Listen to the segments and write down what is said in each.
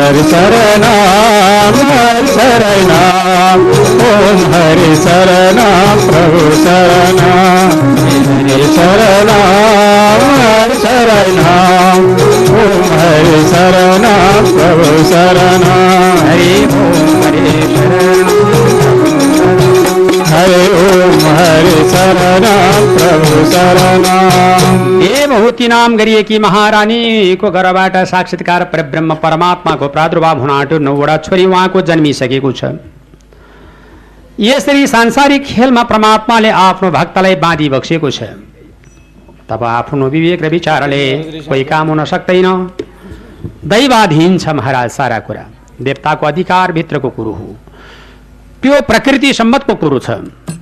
हरि शरणम ओम हरि शरणम प्रभु शरणम हरि शरणम ओम हरि शरणम प्रभु शरणम हरि ओम हरि हरि ओम हरि शरणम प्रभु शरणम। हे भूति नाम गरिएकी महारानीको घरबाट साक्षात्कार परब्रह्म परमात्माको प्रादुर्भाव हुन आँट्यो। 9वटा छोरी उहाँको जन्मिसकेको छ। यसरी सांसारिक खेलमा परमात्माले आफ्नो भक्तलाई बाँधी बक्सेको छ। तब आफ्नो विवेक र विचारले कोही काम हुन सक्दैन। दैवाधीन छ महाराज सारा कुरा। देवताको अधिकार भित्रको कुरो हो। त्यो प्रकृति सम्मतको कुरो छ।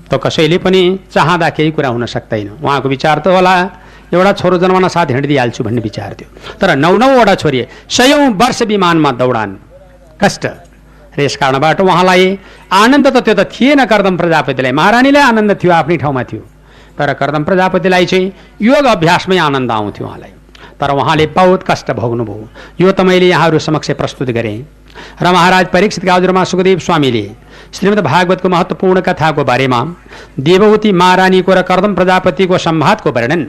त कसैले पनि चाहँदा केही कुरा हुन सक्दैन। उहाँको विचार त होला एउटा छोरो जन्मन साथ हिँडिदिइहाल्छु भन्ने विचार थियो। तर 9-9वटा छोरी 100औं वर्ष विमानमा दौडान कष्ट र यस कारणबाट उहाँलाई आनन्द त त्यो त थिएन। कर्दम प्रजापतिलाई महारानीलाई आनन्द थियो, आफ्नै ठाउँमा थियो। तर कर्दम प्रजापतिलाई चाहिँ योग अभ्यासमै आनन्द आउँथ्यो उहाँलाई। तर उहाँले बहुत कष्ट भोग्नुभयो। यो त मैले यहाँहरू समक्ष प्रस्तुत गरेँ। र महाराज परीक्षितका हजुरमा सुखदेव स्वामीले श्रीमद् भागवतको महत्त्वपूर्ण कथाको बारेमा देवहूति महारानीको र कर्दम प्रजापतिको संवादको वर्णन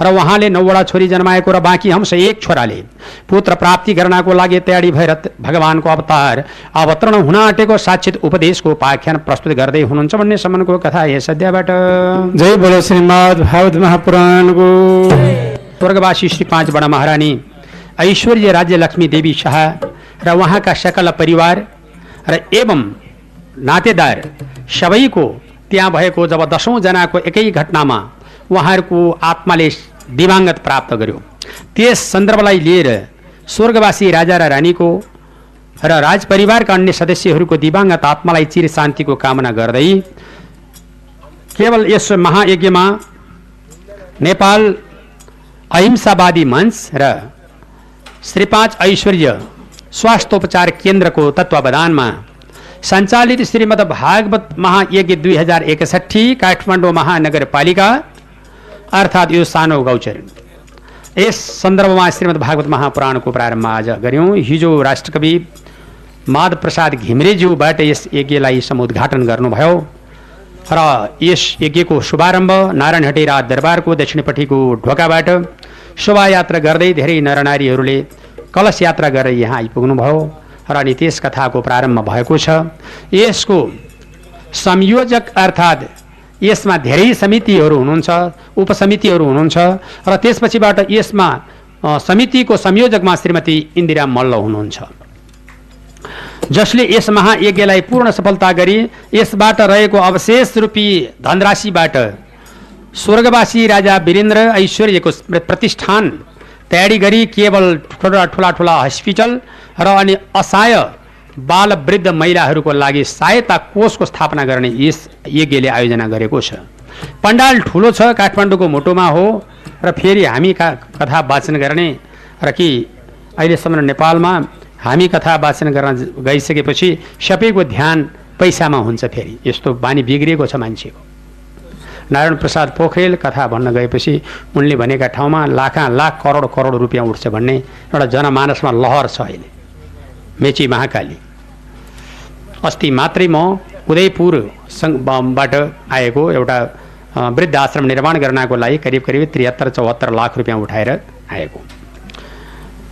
र उहाँले 9वटा छोरी जन्माएको र बाँकी हंस एक छोराले पुत्र प्राप्ति गर्नको लागि तयारी भएर भगवानको अवतार अवतरण हुन आँटेको साक्षात् उपदेशको उपाख्यान प्रस्तुत गर्दै हुनुहुन्छ भन्ने सम्मको कथा यस अध्यायबाट। जय बोलो श्रीमद् भागवत महापुराणको। स्वर्गवासी श्री 5 बडा महारानी ऐश्वर्य राज्य लक्ष्मी देवी शाह र उहाँका सकल परिवार र एवं नातेदार सबैको त्यहाँ भएको जब 10औं जनाको एकै घटनामा उहाँहरूको आत्माले दिवाङ्गत प्राप्त गर्यो। त्यस सन्दर्भलाई लिएर स्वर्गवासी राजा र रानीको र राजपरिवारका अन्य सदस्यहरूको दिवाङ्गत आत्मालाई चिर शान्तिको कामना गर्दै केवल यस महायज्ञमा नेपाल अहिंसावादी मञ्च र श्री 5 ऐश्वर्य स्वास्थ्योपचार केन्द्रको तत्वावधानमा सञ्चालित श्रीमद् भागवत महायज्ञ 2061 काठमाडौँ महानगरपालिका अर्थात् यो सानो गौचर। यस सन्दर्भमा श्रीमद् भागवत महापुराणको प्रारम्भ आज गर्यौँ। हिजो राष्ट्रकवि माधव प्रसाद घिमिरेज्यूबाट यस यज्ञलाई समुद्घाटन गर्नुभयो र यस यज्ञको शुभारम्भ नारायणहट्टी राज दरबारको दक्षिणपट्टिको ढोकाबाट शोभायात्रा गर्दै धेरै नरनारीहरूले कलश यात्रा गरेर यहाँ आइपुग्नुभयो र अनि त्यस कथाको प्रारम्भ भएको छ। यसको संयोजक अर्थात् यसमा धेरै समितिहरू हुनुहुन्छ, उपसमितिहरू हुनुहुन्छ र त्यसपछिबाट यसमा समितिको संयोजकमा श्रीमती इन्दिरा मल्ल हुनुहुन्छ, जसले यस महायज्ञलाई पूर्ण सफलता गरी यसबाट रहेको अवशेष रूपी धनराशिबाट स्वर्गवासी राजा वीरेन्द्र ऐश्वर्यको प्रतिष्ठान तयारी गरी केवल ठुला हस्पिटल र अनि असहाय बाल वृद्ध महिलाहरूको लागि सहायता कोषको स्थापना गर्ने यस यज्ञले आयोजना गरेको छ। पण्डाल ठुलो छ, काठमाडौँको मोटोमा हो र फेरि हामी कथा वाचन गर्ने र कि अहिलेसम्म नेपालमा हामी कथा वाचन गर्न गइसकेपछि सबैको ध्यान पैसामा हुन्छ। फेरि यस्तो बानी बिग्रिएको छ मान्छेको। नारायण प्रसाद पोखरेल कथा भन्न गएपछि उनले भनेका ठाउँमा लाख करोड रुपियाँ उठ्छ भन्ने एउटा जनमानसमा लहर छ अहिले। मेची महाकाली अस्ति मात्रै म उदयपुरबाट आएको एउटा वृद्ध आश्रम निर्माण गर्नको लागि करिब 73-74 लाख रुपियाँ उठाएर आएको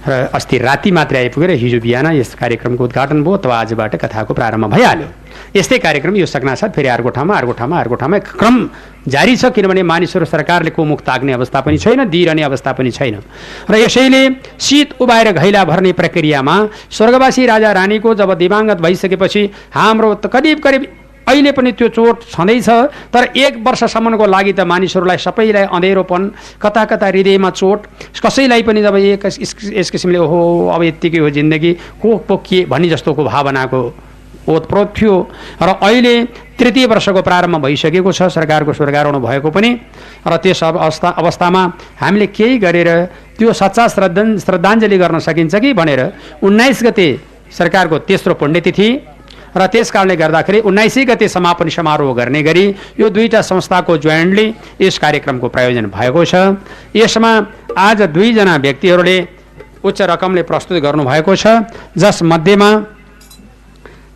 र अस्ति राति मात्रै आइपुगेर हिजो बिहान यस कार्यक्रमको उद्घाटन भयो। तब आजबाट कथाको प्रारम्भ भइहाल्यो। यस्तै कार्यक्रम यो सक्नासाथ फेरि अर्को ठाउँमा क्रम जारी छ, किनभने मानिसहरू सरकारले कोमुख ताग्ने अवस्था पनि छैन, दिइरहने अवस्था पनि छैन र यसैले शीत उभाएर घैला भर्ने प्रक्रियामा स्वर्गवासी राजा रानीको जब दिवाङ्गत भइसकेपछि हाम्रो त करिब अहिले पनि त्यो चोट छँदैछ। तर 1 वर्षसम्मको लागि त मानिसहरूलाई सबैलाई अँधेरोपन, कता हृदयमा चोट, कसैलाई पनि जब यस किसिमले ओहो अब यत्तिकै हो जिन्दगी को के भन्ने जस्तोको भावनाको ओतप्रोत थियो र अहिले 3य वर्षको प्रारम्भ भइसकेको छ। सरकारको स्वर्गारोहण भएको पनि र त्यस अवस्थामा हामीले केही गरेर त्यो सच्चा श्रद्धाञ्जली गर्न सकिन्छ कि भनेर 19 गते सरकारको तेस्रो पुण्यतिथि र त्यस कारणले गर्दाखेरि 19 गते समापन समारोह गर्ने गरी यो दुईटा संस्थाको जोइन्टली यस कार्यक्रमको प्रायोजन भएको छ। यसमा आज दुईजना व्यक्तिहरूले उच्च रकमले प्रस्तुत गर्नुभएको छ, जसमध्येमा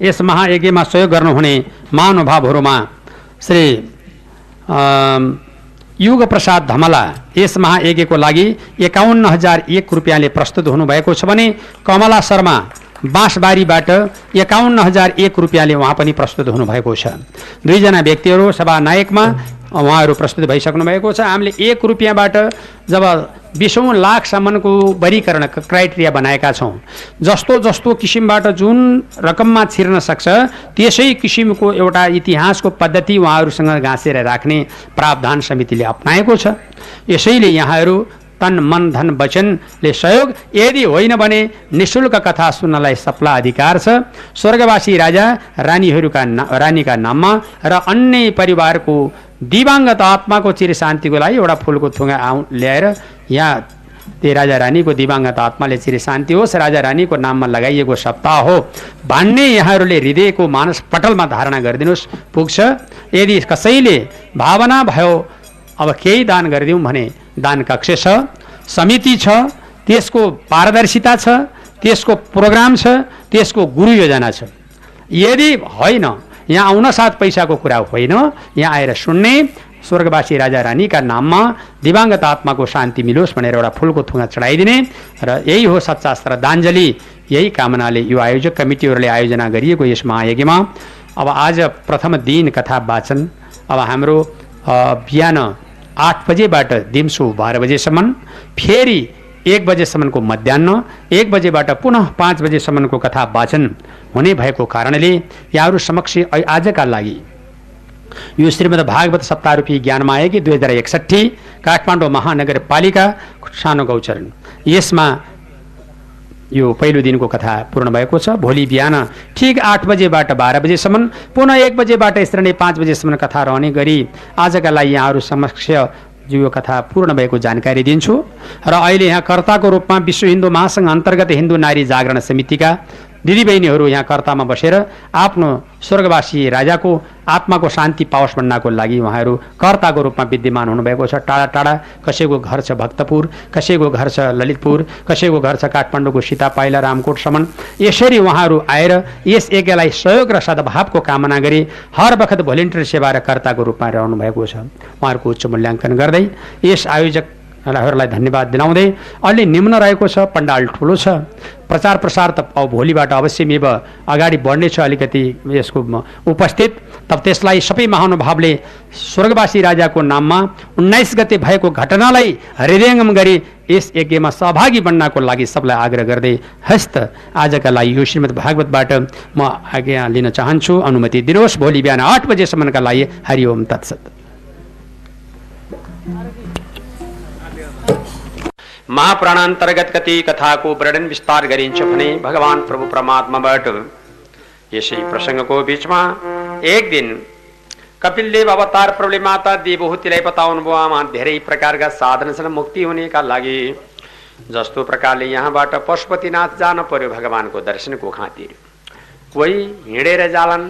यस महायज्ञमा सहयोग गर्नुहुने महानुभावहरूमा श्री युग प्रसाद धमला यस महायज्ञको लागि 51,001 रुपियाँले प्रस्तुत हुनुभएको छ भने कमला शर्मा बाँसबारीबाट 51,001 रुपियाँले उहाँ पनि प्रस्तुत हुनुभएको छ। दुईजना व्यक्तिहरू सभानायकमा उहाँहरू प्रस्तुत भइसक्नु भएको छ। हामीले 1 रुपियाँबाट जब 20 लाखसम्मको वर्गीकरण क्राइटेरिया बनाएका छौँ, जस्तो जस्तो किसिमबाट जुन रकममा छिर्न सक्छ त्यसै किसिमको एउटा इतिहासको पद्धति उहाँहरूसँग गाँसेर राख्ने प्रावधान समितिले अपनाएको छ। यसैले यहाँहरू तन मन धन वचनले सहयोग, यदि होइन भने निःशुल्क कथा सुन्नलाई सबला अधिकार छ। स्वर्गवासी राजा रानीका नाममा र अन्य परिवारको दिवाङ्गत आत्माको चिर शान्तिको लागि एउटा फुलको थुङ्गा ल्याएर यहाँ ते राजा रानीको दिवाङ्गत आत्माले चिर शान्ति होस्, राजा रानीको नाममा लगाइएको सप्ताह हो भन्ने यहाँहरूले हृदयको मानस पटलमा धारणा गरिदिनुहोस्, पुग्छ। यदि कसैले भावना भयो अब केही दान गरिदिउँ भने दान कक्ष छ, समिति छ, त्यसको पारदर्शिता छ, त्यसको प्रोग्राम छ, त्यसको गुरु योजना छ। यदि होइन, यहाँ आउन साथ पैसाको कुरा होइन, यहाँ आएर सुन्ने, स्वर्गवासी राजा रानीका नाममा दिवाङ्गत आत्माको शान्ति मिलोस् भनेर एउटा फुलको थुङ्गा चढाइदिने र यही हो सच्चा श्रद्धाञ्जली। यही कामनाले यो आयोजक कमिटीहरूले आयोजना गरिएको यस महायज्ञमा अब आज प्रथम दिन कथा वाचन अब हाम्रो बिहान 8 बजेबाट दिउँसो 12 बजेसम्म, फेरि 1 बजेसम्मको मध्याह्न, 1 बजेबाट पुनः 5 बजेसम्मको कथा वाचन हुने भएको कारणले यहाँहरू समक्ष आजका लागि यो श्रीमद् भागवत सप्ताहरूपी ज्ञानमायज्ञ 2061 काठमाडौँ महानगरपालिका सानो गौचरण, यसमा यो पहिलो दिनको कथा पूर्ण भएको छ। भोलि बिहान ठिक 8 बजेबाट 12 बजेसम्म, पुनः 1 बजेबाट यसरी नै 5 बजेसम्म कथा रहने गरी आजका लागि यहाँहरू समक्ष यो कथा पूर्ण भएको जानकारी दिन्छु। र अहिले यहाँ कर्ताको रूपमा विश्व हिन्दू महासङ्घ अन्तर्गत हिन्दू नारी जागरण समितिका दिदीबहिनीहरू यहाँ कर्तामा बसेर आफ्नो स्वर्गवासी राजाको आत्माको शान्ति पाओस् भन्नको लागि उहाँहरू कर्ताको रूपमा विद्यमान हुनुभएको छ। टाढा टाढा कसैको घर छ भक्तपुर, कसैको घर छ ललितपुर, कसैको घर छ काठमाडौँको सीतापाइला रामकोटसम्म। यसरी उहाँहरू आएर यस यज्ञलाई सहयोग र सद्भावको कामना गरी हर बखत भोलिन्टियर सेवा र कर्ताको रूपमा रहनु भएको छ। उहाँहरूको उच्च मूल्याङ्कन गर्दै यस आयोजकहरूलाई धन्यवाद दिलाउँदै अलि निम्न रहेको छ, पण्डाल ठुलो छ, प्रचार प्रसार त भोलिबाट अवश्यमेव अगाडि बढ्नेछ अलिकति यसको उपस्थित। तब त्यसलाई सबै महानुभावले स्वर्गवासी राजाको नाममा 19 गते भएको घटनालाई हृदयङ्गम गरी यस यज्ञमा सहभागी बन्नको लागि सबलाई आग्रह गर्दै हस्त आजका लागि यो श्रीमद् भागवतबाट म आज्ञा लिन चाहन्छु। अनुमति दिनुहोस्। भोलि बिहान 8 बजेसम्मका लागि हरिओम तत्सत। महापुराणान्तर्गत कति कथाको वर्णन विस्तार गरिन्छ भने भगवान प्रभु परमात्माबाट यसै प्रसङ्गको बीचमा एक दिन कपिलदेव अवतार प्रभुले माता देवहूतिलाई बताउनु भयो, आमा धेरै प्रकारका साधन छन् मुक्ति हुनेका लागि। जस्तो प्रकारले यहाँबाट पशुपतिनाथ जान पर्यो भगवानको दर्शनको खातिर। कोही हिँडेर जालन,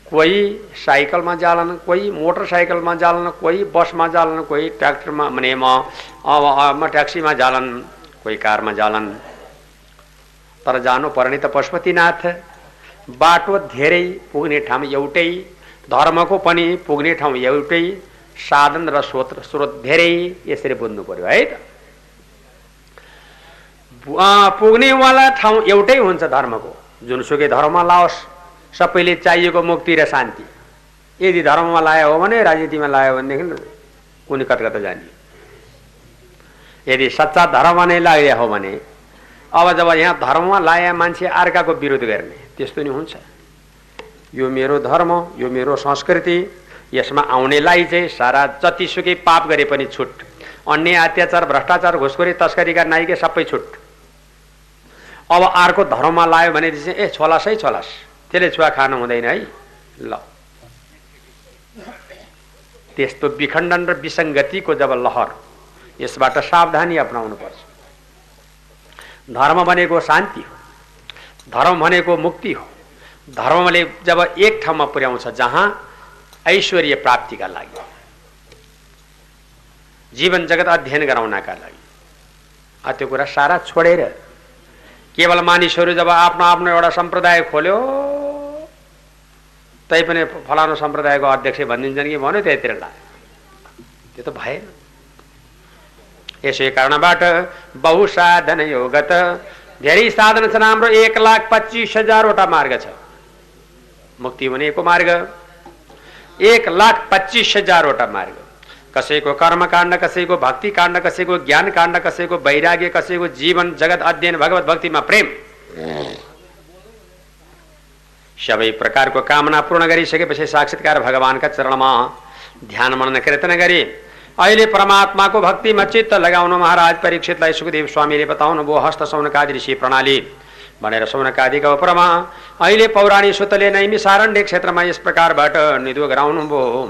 कोही साइकलमा जालन, कोही मोटरसाइकलमा जालन, कोही बसमा जालन, कोही ट्र्याक्टरमा भने म ट्याक्सीमा जालन, कोही कारमा जालन। तर जानु पर्ने त पशुपतिनाथ। बाटो धेरै, पुग्ने ठाउँ एउटै, धर्मको पनि पुग्ने ठाउँ एउटै, साधन र स्रोत धेरै। यसरी बुझ्नु पर्यो है त। पुग्नेवाला ठाउँ एउटै हुन्छ धर्मको। जुनसुकै धर्ममा लाओस् सबैले चाहिएको मुक्ति र शान्ति। यदि धर्ममा लायो हो भने, राजनीतिमा लायो भनेदेखि कुनै कता कता जाने। यदि सच्चा धर्म नै लाग्यो हो भने अब जब यहाँ धर्ममा लाए मान्छे अर्काको विरोध गर्ने, त्यस्तो नि हुन्छ। यो मेरो धर्म, यो मेरो संस्कृति, यसमा आउनेलाई चाहिँ सारा जतिसुकै पाप गरे पनि छुट। अन्य अत्याचार, भ्रष्टाचार, घुसखोरी, तस्करीका नाइके सबै छुट। अब अर्को धर्ममा लायो भने ए छोलास है छोलास, त्यसले छुवा खानु हुँदैन है। ल त्यस्तो विखण्डन र विसङ्गतिको जब लहर, यसबाट सावधानी अपनाउनु पर्छ। धर्म भनेको शान्ति हो, धर्म भनेको मुक्ति हो, धर्मले जब एक ठाउँमा पुर्याउँछ जहाँ ऐश्वर्य प्राप्तिका लागि, जीवन जगत अध्ययन गराउनका लागि, त्यो कुरा सारा छोडेर केवल मानिसहरू जब आफ्नो आफ्नो एउटा सम्प्रदाय खोल्यो, तैपनि फलानु सम्प्रदायको अध्यक्ष भनिदिन्छन् कि भन्यो त्यतिर लाग्यो, त्यो त भएन। यसै कारणबाट बहुसाधन योगत, धेरै साधन छन्। हाम्रो 1,25,000 मार्ग छ मुक्ति हुनेको मार्ग, 1,25,000 मार्ग। कसैको कर्मकाण्ड, कसैको भक्ति काण्ड, कसैको ज्ञान काण्ड, कसैको वैराग्य, कसैको जीवन जगत अध्ययन भगवत भक्तिमा प्रेम, सबै प्रकारको कामना पूर्ण गरिसकेपछि साक्षात्कार भगवानका चरणमा ध्यान मनन कीर्तन गरी अहिले परमात्माको भक्तिमा चित्त लगाउनु महाराज परीक्षितलाई सुखदेव स्वामीले बताउनु भयो। हस्त सौनकादि ऋषि प्रणाली भनेर सौनकादिका उपरमा अहिले पौराणी सुतले नैमिसारण्य क्षेत्रमा यस प्रकारबाट निधो गराउनु भयो।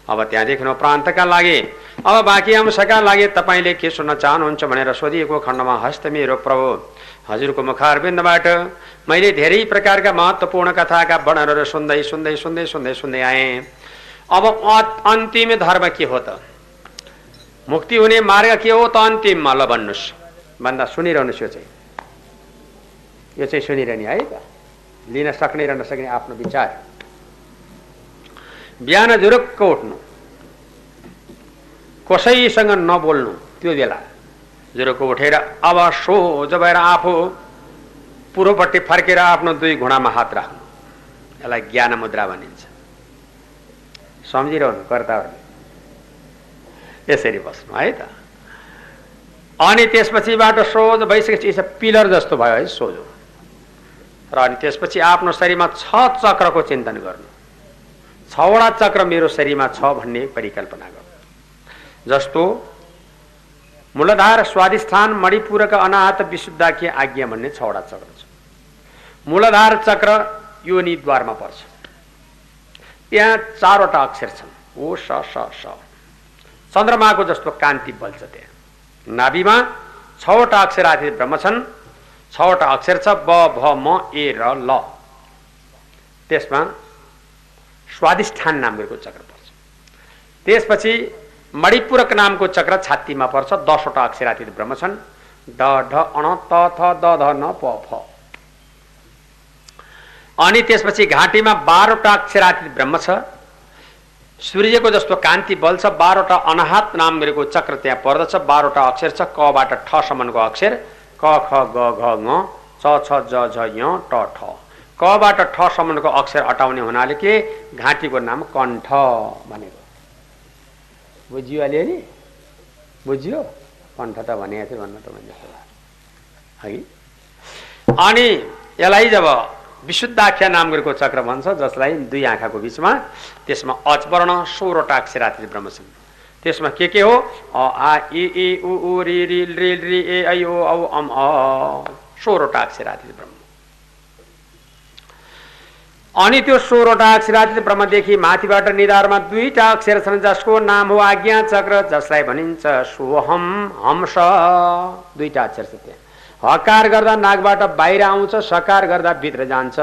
अब त्यहाँदेखि प्रान्तका लागि, अब बाँकी अंशका लागि तपाईँले के सुन्न चाहनुहुन्छ भनेर सोधिएको खण्डमा हस्त मेरो प्रभु हजुरको मुखारविन्दबाट मैले धेरै प्रकारका महत्त्वपूर्ण कथाका वर्णनहरू सुन्दै सुन्दै सुन्दै सुन्दै सुन्दै आएँ। अब अन्तिम धर्म के हो त, मुक्ति हुने मार्ग के हो त अन्तिममा, ल भन्नुहोस् भन्दा सुनिरहनुहोस्। यो चाहिँ सुनिरहने है त, लिन सक्ने र नसक्ने आफ्नो विचार। बिहान जुरुक्क उठ्नु, कसैसँग नबोल्नु, त्यो बेला जुरुक्क उठेर अब सोझो भएर आफू पूर्वपट्टि फर्केर आफ्नो 2 घुँडामा हात राख्नु, यसलाई ज्ञान मुद्रा भनिन्छ। सम्झिरहनु कर्ताहरूले, यसरी बस्नु है त। अनि त्यसपछिबाट सोझो भइसकेपछि पिलर जस्तो भयो है सोझो, र अनि त्यसपछि आफ्नो शरीरमा 6 चक्रको चिन्तन गर्नु। 6वटा चक्र मेरो शरीरमा छ भन्ने परिकल्पना गर्नु। जस्तो मूलाधार, स्वादिष्ठान, मणिपुरक, अनाहत, विशुद्धाख्य, आज्ञा भन्ने 6वटा चक्र छ। मूलाधार चक्र योनिद्वारमा पर्छ, त्यहाँ 4वटा अक्षर छन्, ओ स स स, चन्द्रमाको जस्तो कान्ति बल्छ त्यहाँ। नाभिमा 6वटा अक्षराधित ब्रह्म छन्, 6वटा अक्षर छ, ब भ म ए र ल। त्यसमा स्वादिष्ठान नामको चक्र पर्छ। त्यसपछि मणिपुरक नामको चक्र छातीमा पर्छ, 10वटा अक्षरातीत ब्रह्म छन्, ड ढ अण त थ द ध न प फ। अनि त्यसपछि घाँटीमा 12वटा अक्षरातीत ब्रह्म छ, सूर्यको जस्तो कान्ति बल छ, 12वटा अनाहत नामको चक्र त्यहाँ पर्दछ, 12वटा अक्षर छ, कबाट ठ सम्मको अक्षर, क ख ग घ ङ च छ ज झ य ट ठ। कबाट ठ सम्मको अक्षर हटाउने हुनाले के घाँटीको नाम कण्ठ भनेको। बुझियो अलिअलि? बुझियो? कण्ठ त भनेको थियो भन्नु त मैले है। अनि यसलाई जब विशुद्धाख्या नामको चक्र भन्छ, जसलाई 2 आँखाको बिचमा, त्यसमा अचवर्ण 16वटा अक्षरातीत ब्रह्म छन्। त्यसमा के हो? अ आ इ ई उ ऊ रि रि रि रि ए ऐ ओ औ अम अ, 16वटा अक्षरातीत ब्रह्म। अनि त्यो 16वटा अक्षरातीत ब्रह्मदेखि माथिबाट निधारमा 2टा अक्षर छन्, जसको नाम हो आज्ञा चक्र, जसलाई भनिन्छ सोहम हंस। 2टा अक्षर छ त्यहाँ। हकार गर्दा नाकबाट बाहिर आउँछ, सकार गर्दा भित्र जान्छ,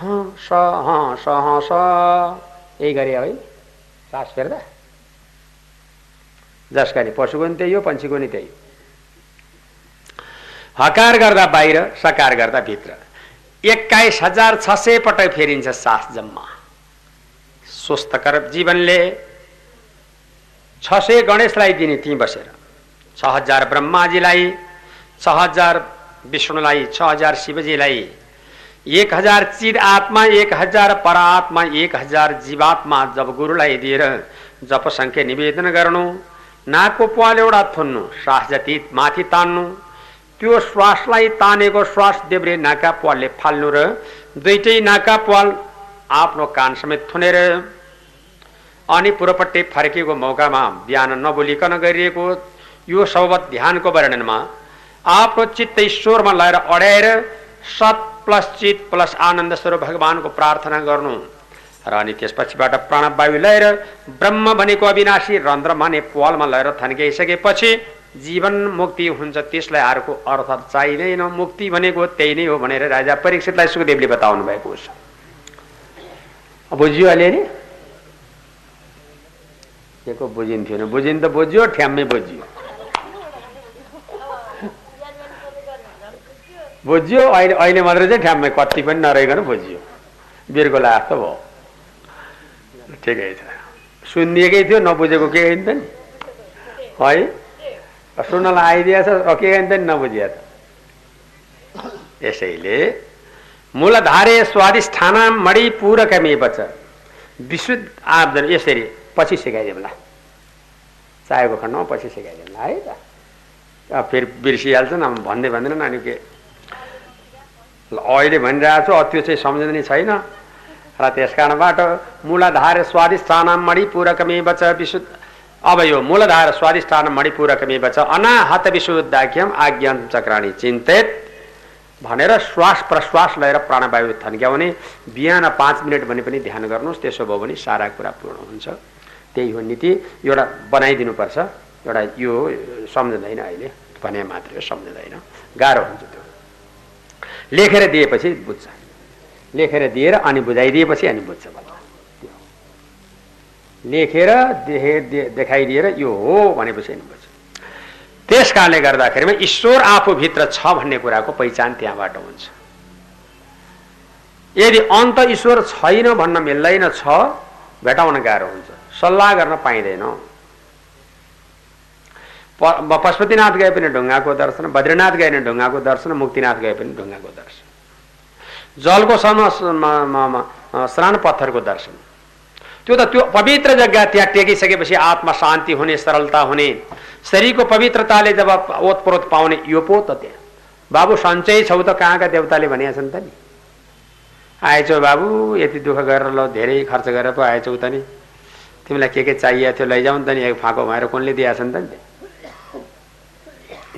ह स ह स ह स। यही गरे है सास फेर्दा। जसका नि पशुको नि त्यही हो, पन्छीको नि त्यही। हकार गर्दा बाहिर, सकार गर्दा भित्र। 21,600 पटक फेरिन्छ सास जम्मा। स्वस्थकर जीवनले 600 गणेशलाई दिने त्यहीँ बसेर, 6000 ब्रह्माजीलाई, 6000 विष्णुलाई, 6000 शिवजीलाई, 1000 चिद आत्मा, 1000 परात्मा, 1000 जीवात्मा जब गुरुलाई दिएर जप संख्या निवेदन गर्नु, नाकको प्वाल एउटा थुन्नु, श्वास जति माथि तान्नु, त्यो श्वासलाई तानेको श्वास देब्रे नाका प्वालले फाल्नु र 2टै नाका प्वाल आफ्नो कान समेत थुनेर अनि पूर्वपट्टि फर्केको मौकामा बिहान नबोलिकन गरिएको यो सबवत ध्यानको वर्णनमा आफ्नो चित्त ईश्वरमा लगाएर अड्याएर सत प्लस चित प्लस आनन्द स्वरूप भगवानको प्रार्थना गर्नु र अनि त्यसपछिबाट प्राणवायु लिएर ब्रह्म भनेको अविनाशी रन्ध्र माने प्वालमा लिएर थन्काइसकेपछि जीवन मुक्ति हुन्छ। त्यसलाई अर्को अर्थ चाहिँदैन, मुक्ति भनेको त्यही नै हो भनेर राजा परीक्षितलाई सुखदेवले बताउनु भएको छ। बुझ्यो अलिअलि के को बुझिन्थ्यो नि बुझिन त बुझ्यो ठ्याम्मै बुझ्यो बुझ्यो अहिले अहिले मात्रै चाहिँ ठ्याम्मै कति पनि नरहिकन बुझ्यो बिर्को लास त भयो ठिकै छ सुनिएकै थियो नबुझेको के गइन् त नि है सुन्नलाई आइदिएछ के गइन् त नि नबुझिया त यसैले मूलधारे स्वादिष्ठानाम मणिपूरकमेव च विशुद्ध आब्दन यसरी पछि सिकाइदिउँला चाहेको खण्डमा पछि सिकाइदिउँला है त फेरि बिर्सिहाल्छ न भन्दै भन्दैन नानी के अहिले भनिरहेको छु त्यो चाहिँ सम्झिने छैन र त्यस कारणबाट मूलधार स्वादिष्ठानाम मणिपूरकमेव च विशुद्ध अब यो मूलधार स्वादिष्ठानाम मणिपूरकमेव च अनाहत विशुद्धाख्यम आज्ञान चक्राणी चिन्तित भनेर श्वास प्रश्वास लिएर प्राणवायु थन्क्याउने बिहान 5 मिनट भने पनि ध्यान गर्नुहोस् त्यसो भयो भने सारा कुरा पूर्ण हुन्छ त्यही हो नीति एउटा बनाइदिनुपर्छ एउटा यो सम्झँदैन अहिले भने मात्रै सम्झँदैन गाह्रो हुन्छ त्यो लेखेर दिएपछि बुझ्छ लेखेर दिएर अनि बुझाइदिएपछि अनि बुझ्छ भन्छ लेखेर देखाइदिएर यो हो भनेपछि अनि बुझ्छ त्यस कारणले गर्दाखेरिमा ईश्वर आफूभित्र छ भन्ने कुराको पहिचान त्यहाँबाट हुन्छ यदि अन्त ईश्वर छैन भन्न मिल्दैन छ भेटाउन गाह्रो हुन्छ सल्लाह गर्न पाइँदैन पशुपतिनाथ गए पनि ढुङ्गाको दर्शन बद्रीनाथ गए पनि ढुङ्गाको दर्शन मुक्तिनाथ गए पनि ढुङ्गाको दर्शन जलको स्नान पत्थरको दर्शन त्यो त त्यो पवित्र जग्गा त्यहाँ टेकिसकेपछि आत्मा शान्ति हुने सरलता हुने शरीरको पवित्रताले जब ओतप्रोत पाउने यो पो त त्यहाँ बाबु सञ्चय छौ त कहाँका देवताले भनेका छन् त नि आएछौ बाबु यति दुःख गरेर ल धेरै खर्च गरेर पो आएछौ त नि तिमीलाई के चाहिएको थियो लैजाऊ नि त नि एक फाँको भएर कोनले दिएका छन् त नि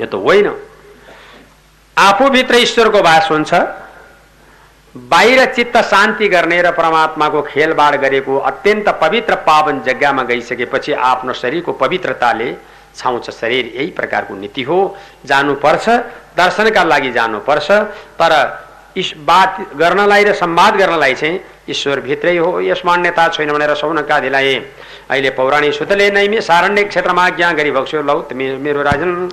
यो त होइन आफूभित्र ईश्वरको वास हुन्छ बाहिर चित्त शान्ति गर्ने र परमात्माको खेलबाड गरेको अत्यन्त पवित्र पावन जग्गामा गइसकेपछि आफ्नो शरीरको पवित्रताले छाउँछ शरीर यही प्रकारको नीति हो जानुपर्छ दर्शनका लागि जानुपर्छ तर बात गर्नलाई र संवाद गर्नलाई चाहिँ ईश्वर भित्रै हो यस मान्यता छैन भनेर सौनकादिलाई अहिले पौराणिक सुतले नैमी सारण्य क्षेत्रमा आज्ञा गरिबक्स्यो लौ मेरो राजन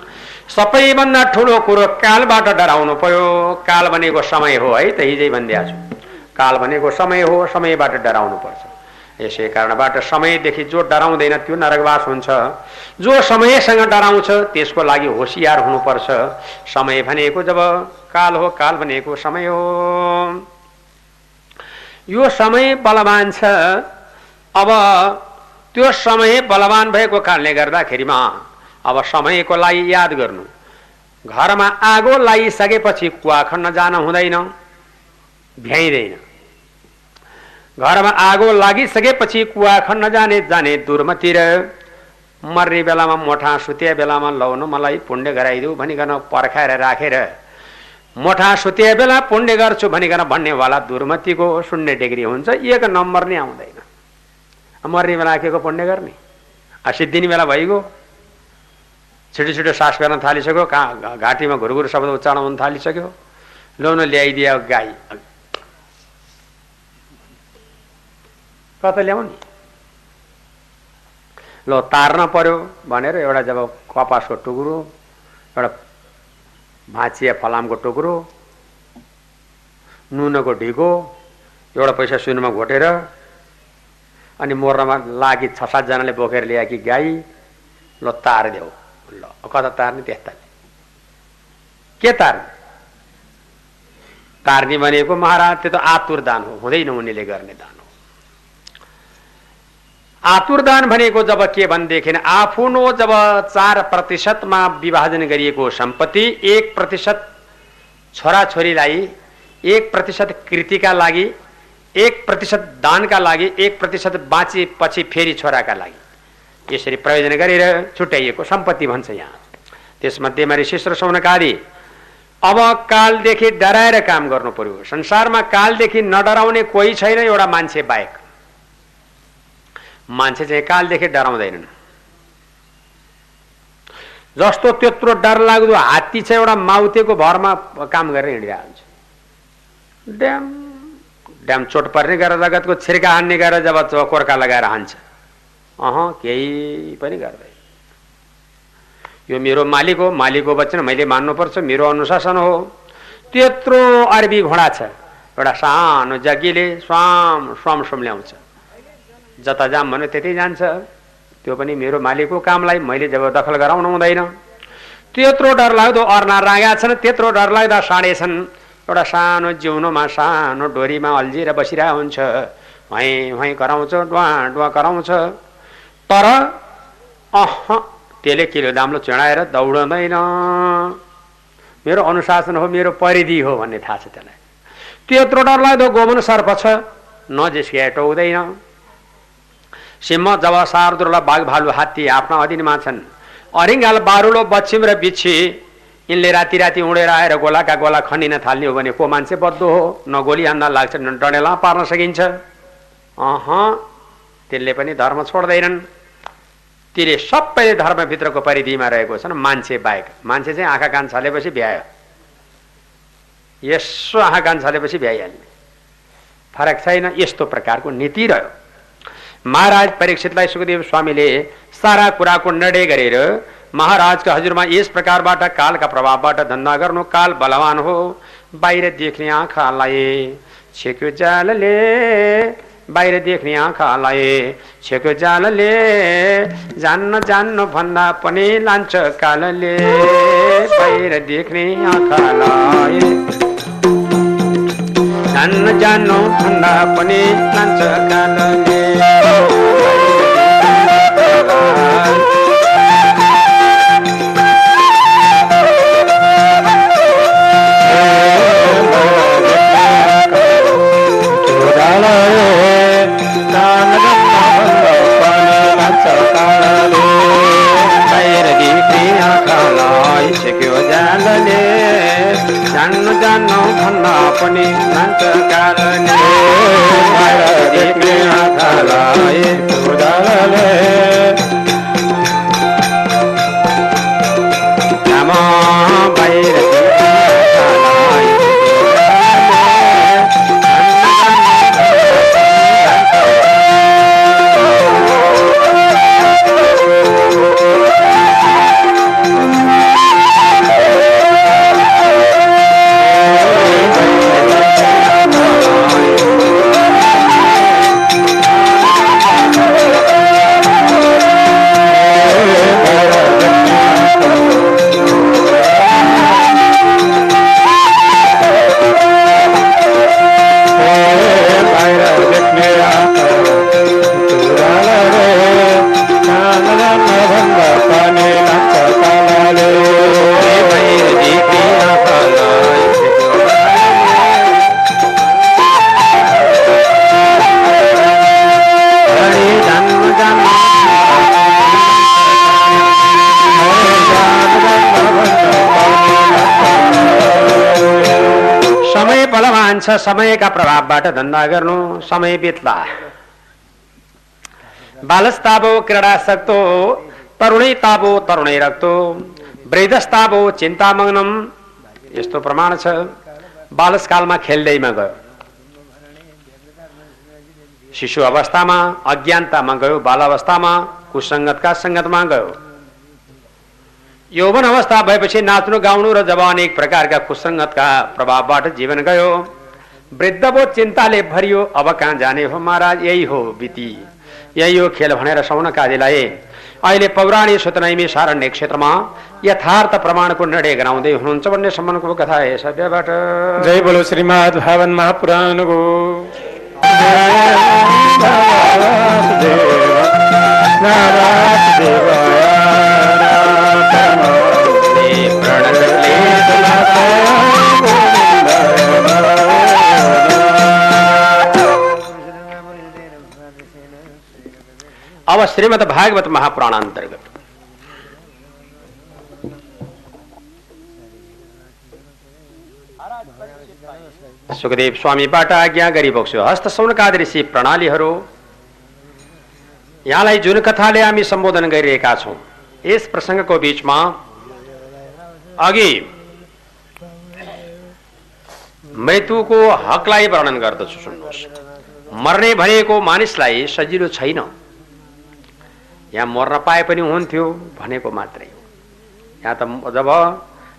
सबैभन्दा ठुलो कुरो कालबाट डराउनु पर्यो काल भनेको समय हो है त हिजै भनिदिएको छु काल भनेको समय हो समयबाट डराउनु पर्छ यसै कारणबाट समयदेखि जो डराउँदैन त्यो नरकवास हुन्छ जो समयसँग डराउँछ त्यसको लागि होशियार हुनुपर्छ समय भनेको जब काल हो काल भनेको समय हो यो समय बलवान छ अब त्यो समय बलवान भएको कारणले गर्दाखेरिमा अब समयको लागि याद गर्नु घरमा आगो लागिसकेपछि कुवा खन्न जान हुँदैन भ्याइँदैन घरमा आगो लागिसकेपछि कुवा खन्न जाने दुर्मतिर मर्ने बेलामा मोठा सुते बेलामा लौनु मलाई पुण्य गराइदेऊ भनिकन पर्खाएर राखेर मोठा सुते बेला पुण्य गर्छु भनिकन भन्नेवाला दुर्मतिको शून्य डिग्री हुन्छ एक नम्बर नै आउँदैन मर्ने बेला के को पुण्य गर्ने सिद्धिने बेला भइगयो छिटो छिटो सास गर्न थालिसक्यो घाँटीमा घुरघुर शब्द उच्चारण हुन थालिसक्यो लौन ल्याइदियो गाई कता ल्याउने ल तार्न पर्यो भनेर एउटा जब कपासको टुक्रो एउटा भाँचिया फलामको टुक्रो नुनको ढिको एउटा पैसा सुनमा घोटेर अनि मोर्नमा लागि 6-7 जनाले बोकेर ल्याएकी गाई ल तारिदेऊ ल कता तार्ने त्यस्ता के तार्ने भनेको महाराज त्यो त आतुर दान हो हुँदैन उनीले गर्ने दान हो आतुर दान भनेको जब के भनेदेखि आफ्नो जब 4% मा विभाजन गरिएको सम्पत्ति 1% छोराछोरीलाई 1% कृतिका लागि 1% दानका लागि 1% बाँचेपछि फेरि छोराका लागि यसरी प्रयोजन गरेर छुट्याइएको सम्पत्ति भन्छ यहाँ त्यसमध्येमा ऋषि र सौनकादि अब कालदेखि डराएर काम गर्नु पर्यो संसारमा कालदेखि नडराउने कोही छैन एउटा मान्छे बाहेक मान्छे चाहिँ कालदेखि डराउँदैनन् जस्तो त्यत्रो डर लाग्दो हात्ती चाहिँ एउटा माउतेको भरमा काम गरेर हिँडिरहेको हुन्छ ड्याम चोट पर्ने गरेर रगतको छिर्का हान्ने गरेर जब चोकोर्का लगाएर हान्छ केही पनि गर्दैन। यो मेरो मालिक हो, मालिकको वचन मैले मान्नुपर्छ, मेरो अनुशासन हो। त्यत्रो अरबी घोडा छ, एउटा सानो जग्गीले स्वाम स्वाम स्वाम ल्याउँछ, जता जाम भन्यो त्यतै जान्छ। त्यो पनि मेरो मालिकको कामलाई मैले जब दखल गराउनु हुँदैन। त्यत्रो डरलाग्दो अर्ना रागा छन्, त्यत्रो डरलाग्दा साँडे छन्। एउटा सानो जिउनोमा सानो डोरीमा अल्झिएर बसिरहेको हुन्छ, वहीँ वहीँ कराउँछ, डुवा डुवा कराउँछ। तर त्यसले किलो दाम्लो चिडाएर दौडँदैन। मेरो अनुशासन हो, मेरो परिधि हो भन्ने थाहा छ त्यसलाई। त्यत्रो डरलाग्दो गोमन सर्प छ, नजिस्किए टोक्दैन। सिंह जब शार्दुला बाघ भालु हात्ती आफ्ना अधीनमा छन्, अरिङ्गाल बारुलो बच्छिम र बिच्छी यिनले राति राति उडेर आएर गोलाका गोला खनिन थाल्ने हो भने को मान्छे बद्दो हो? न गोली हान्न लाग्छ, न डडेला पार्न सकिन्छ। त्यसले पनि धर्म छोड्दैनन्। तिले सबैले धर्मभित्रको परिधिमा रहेको छन्, मान्छे बाहेक। मान्छे चाहिँ आँखा कान छलेपछि भ्यायो, यसो आँखा कान छलेपछि भ्याइहाल्ने, फरक छैन। यस्तो प्रकारको नीति रह्यो। महाराज परीक्षितलाई सुखदेव स्वामीले सारा कुराको निर्णय गरेर महाराजका हजुरमा यस प्रकारबाट कालका प्रभावबाट धन्दा गर्नु। काल बलवान हो, बाहिर देख्ने आँखालाई छेक्यो जालले, बाहिर देख्ने आँखालाई छेक्यो जालले, जान्न जान्नु भन्दा पनि लान्छ कालले, बाहिर देख्ने आँखालाई जान्न जान्नु भन्दा पनि लान्छ कालले। जान्नु जान्नु भन्दा पनि लान्छ कालले, बाहिर देख्ने आँखालाई उजालले, बाहिर समयका प्रभावबाट धन्दा गर्नु। समय बित्ला बालस्ताबो क्रीडा सक्तो, तरुणै ताबो तरुणै रक्तो, वृद्धस्ताबो चिन्ता मग्नम। यस्तो प्रमाण छ। बालसकालमा खेल्दैमा गयो, शिशु अवस्थामा अज्ञानतामा गयो, बाल अवस्थामा कुसङ्गतका सङ्गतमा गयो, यौवन अवस्था भएपछि नाच्नु गाउनु र जब अनेक प्रकारका कुसङ्गतका प्रभावबाट जीवन गयो, वृद्धबो चिन्ताले भरियो, अब कहाँ जाने हो महाराज, यही हो बिती, यही हो खेल भनेर सौनकादिलाई अहिले पौराणिक सुतनाइमी सारण्य क्षेत्रमा यथार्थ प्रमाणको निर्णय गराउँदै हुनुहुन्छ भन्ने सम्बन्धको कथा है सभ्यबाट। जय बोलो श्रीमद् भागवत महापुराणको। अब श्रीमद् भागवत महापुराण अंतर्गत सुखदेव स्वामीबाट आज्ञा गरिबक्स्यो। हस्त सौनकादि ऋषि प्रणालीहरू, यहाँलाई जुन कथाले हामी सम्बोधन गरिरहेका छौं, यस प्रसंगको बीचमा अघि मृत्युको हकलाई वर्णन गर्दछु सुन्नुहोस्। मर्ने भनेको मानिसलाई सजिलो छैन। यहाँ मर्न पाए पनि हुन्थ्यो भनेको मात्रै हो। यहाँ त जब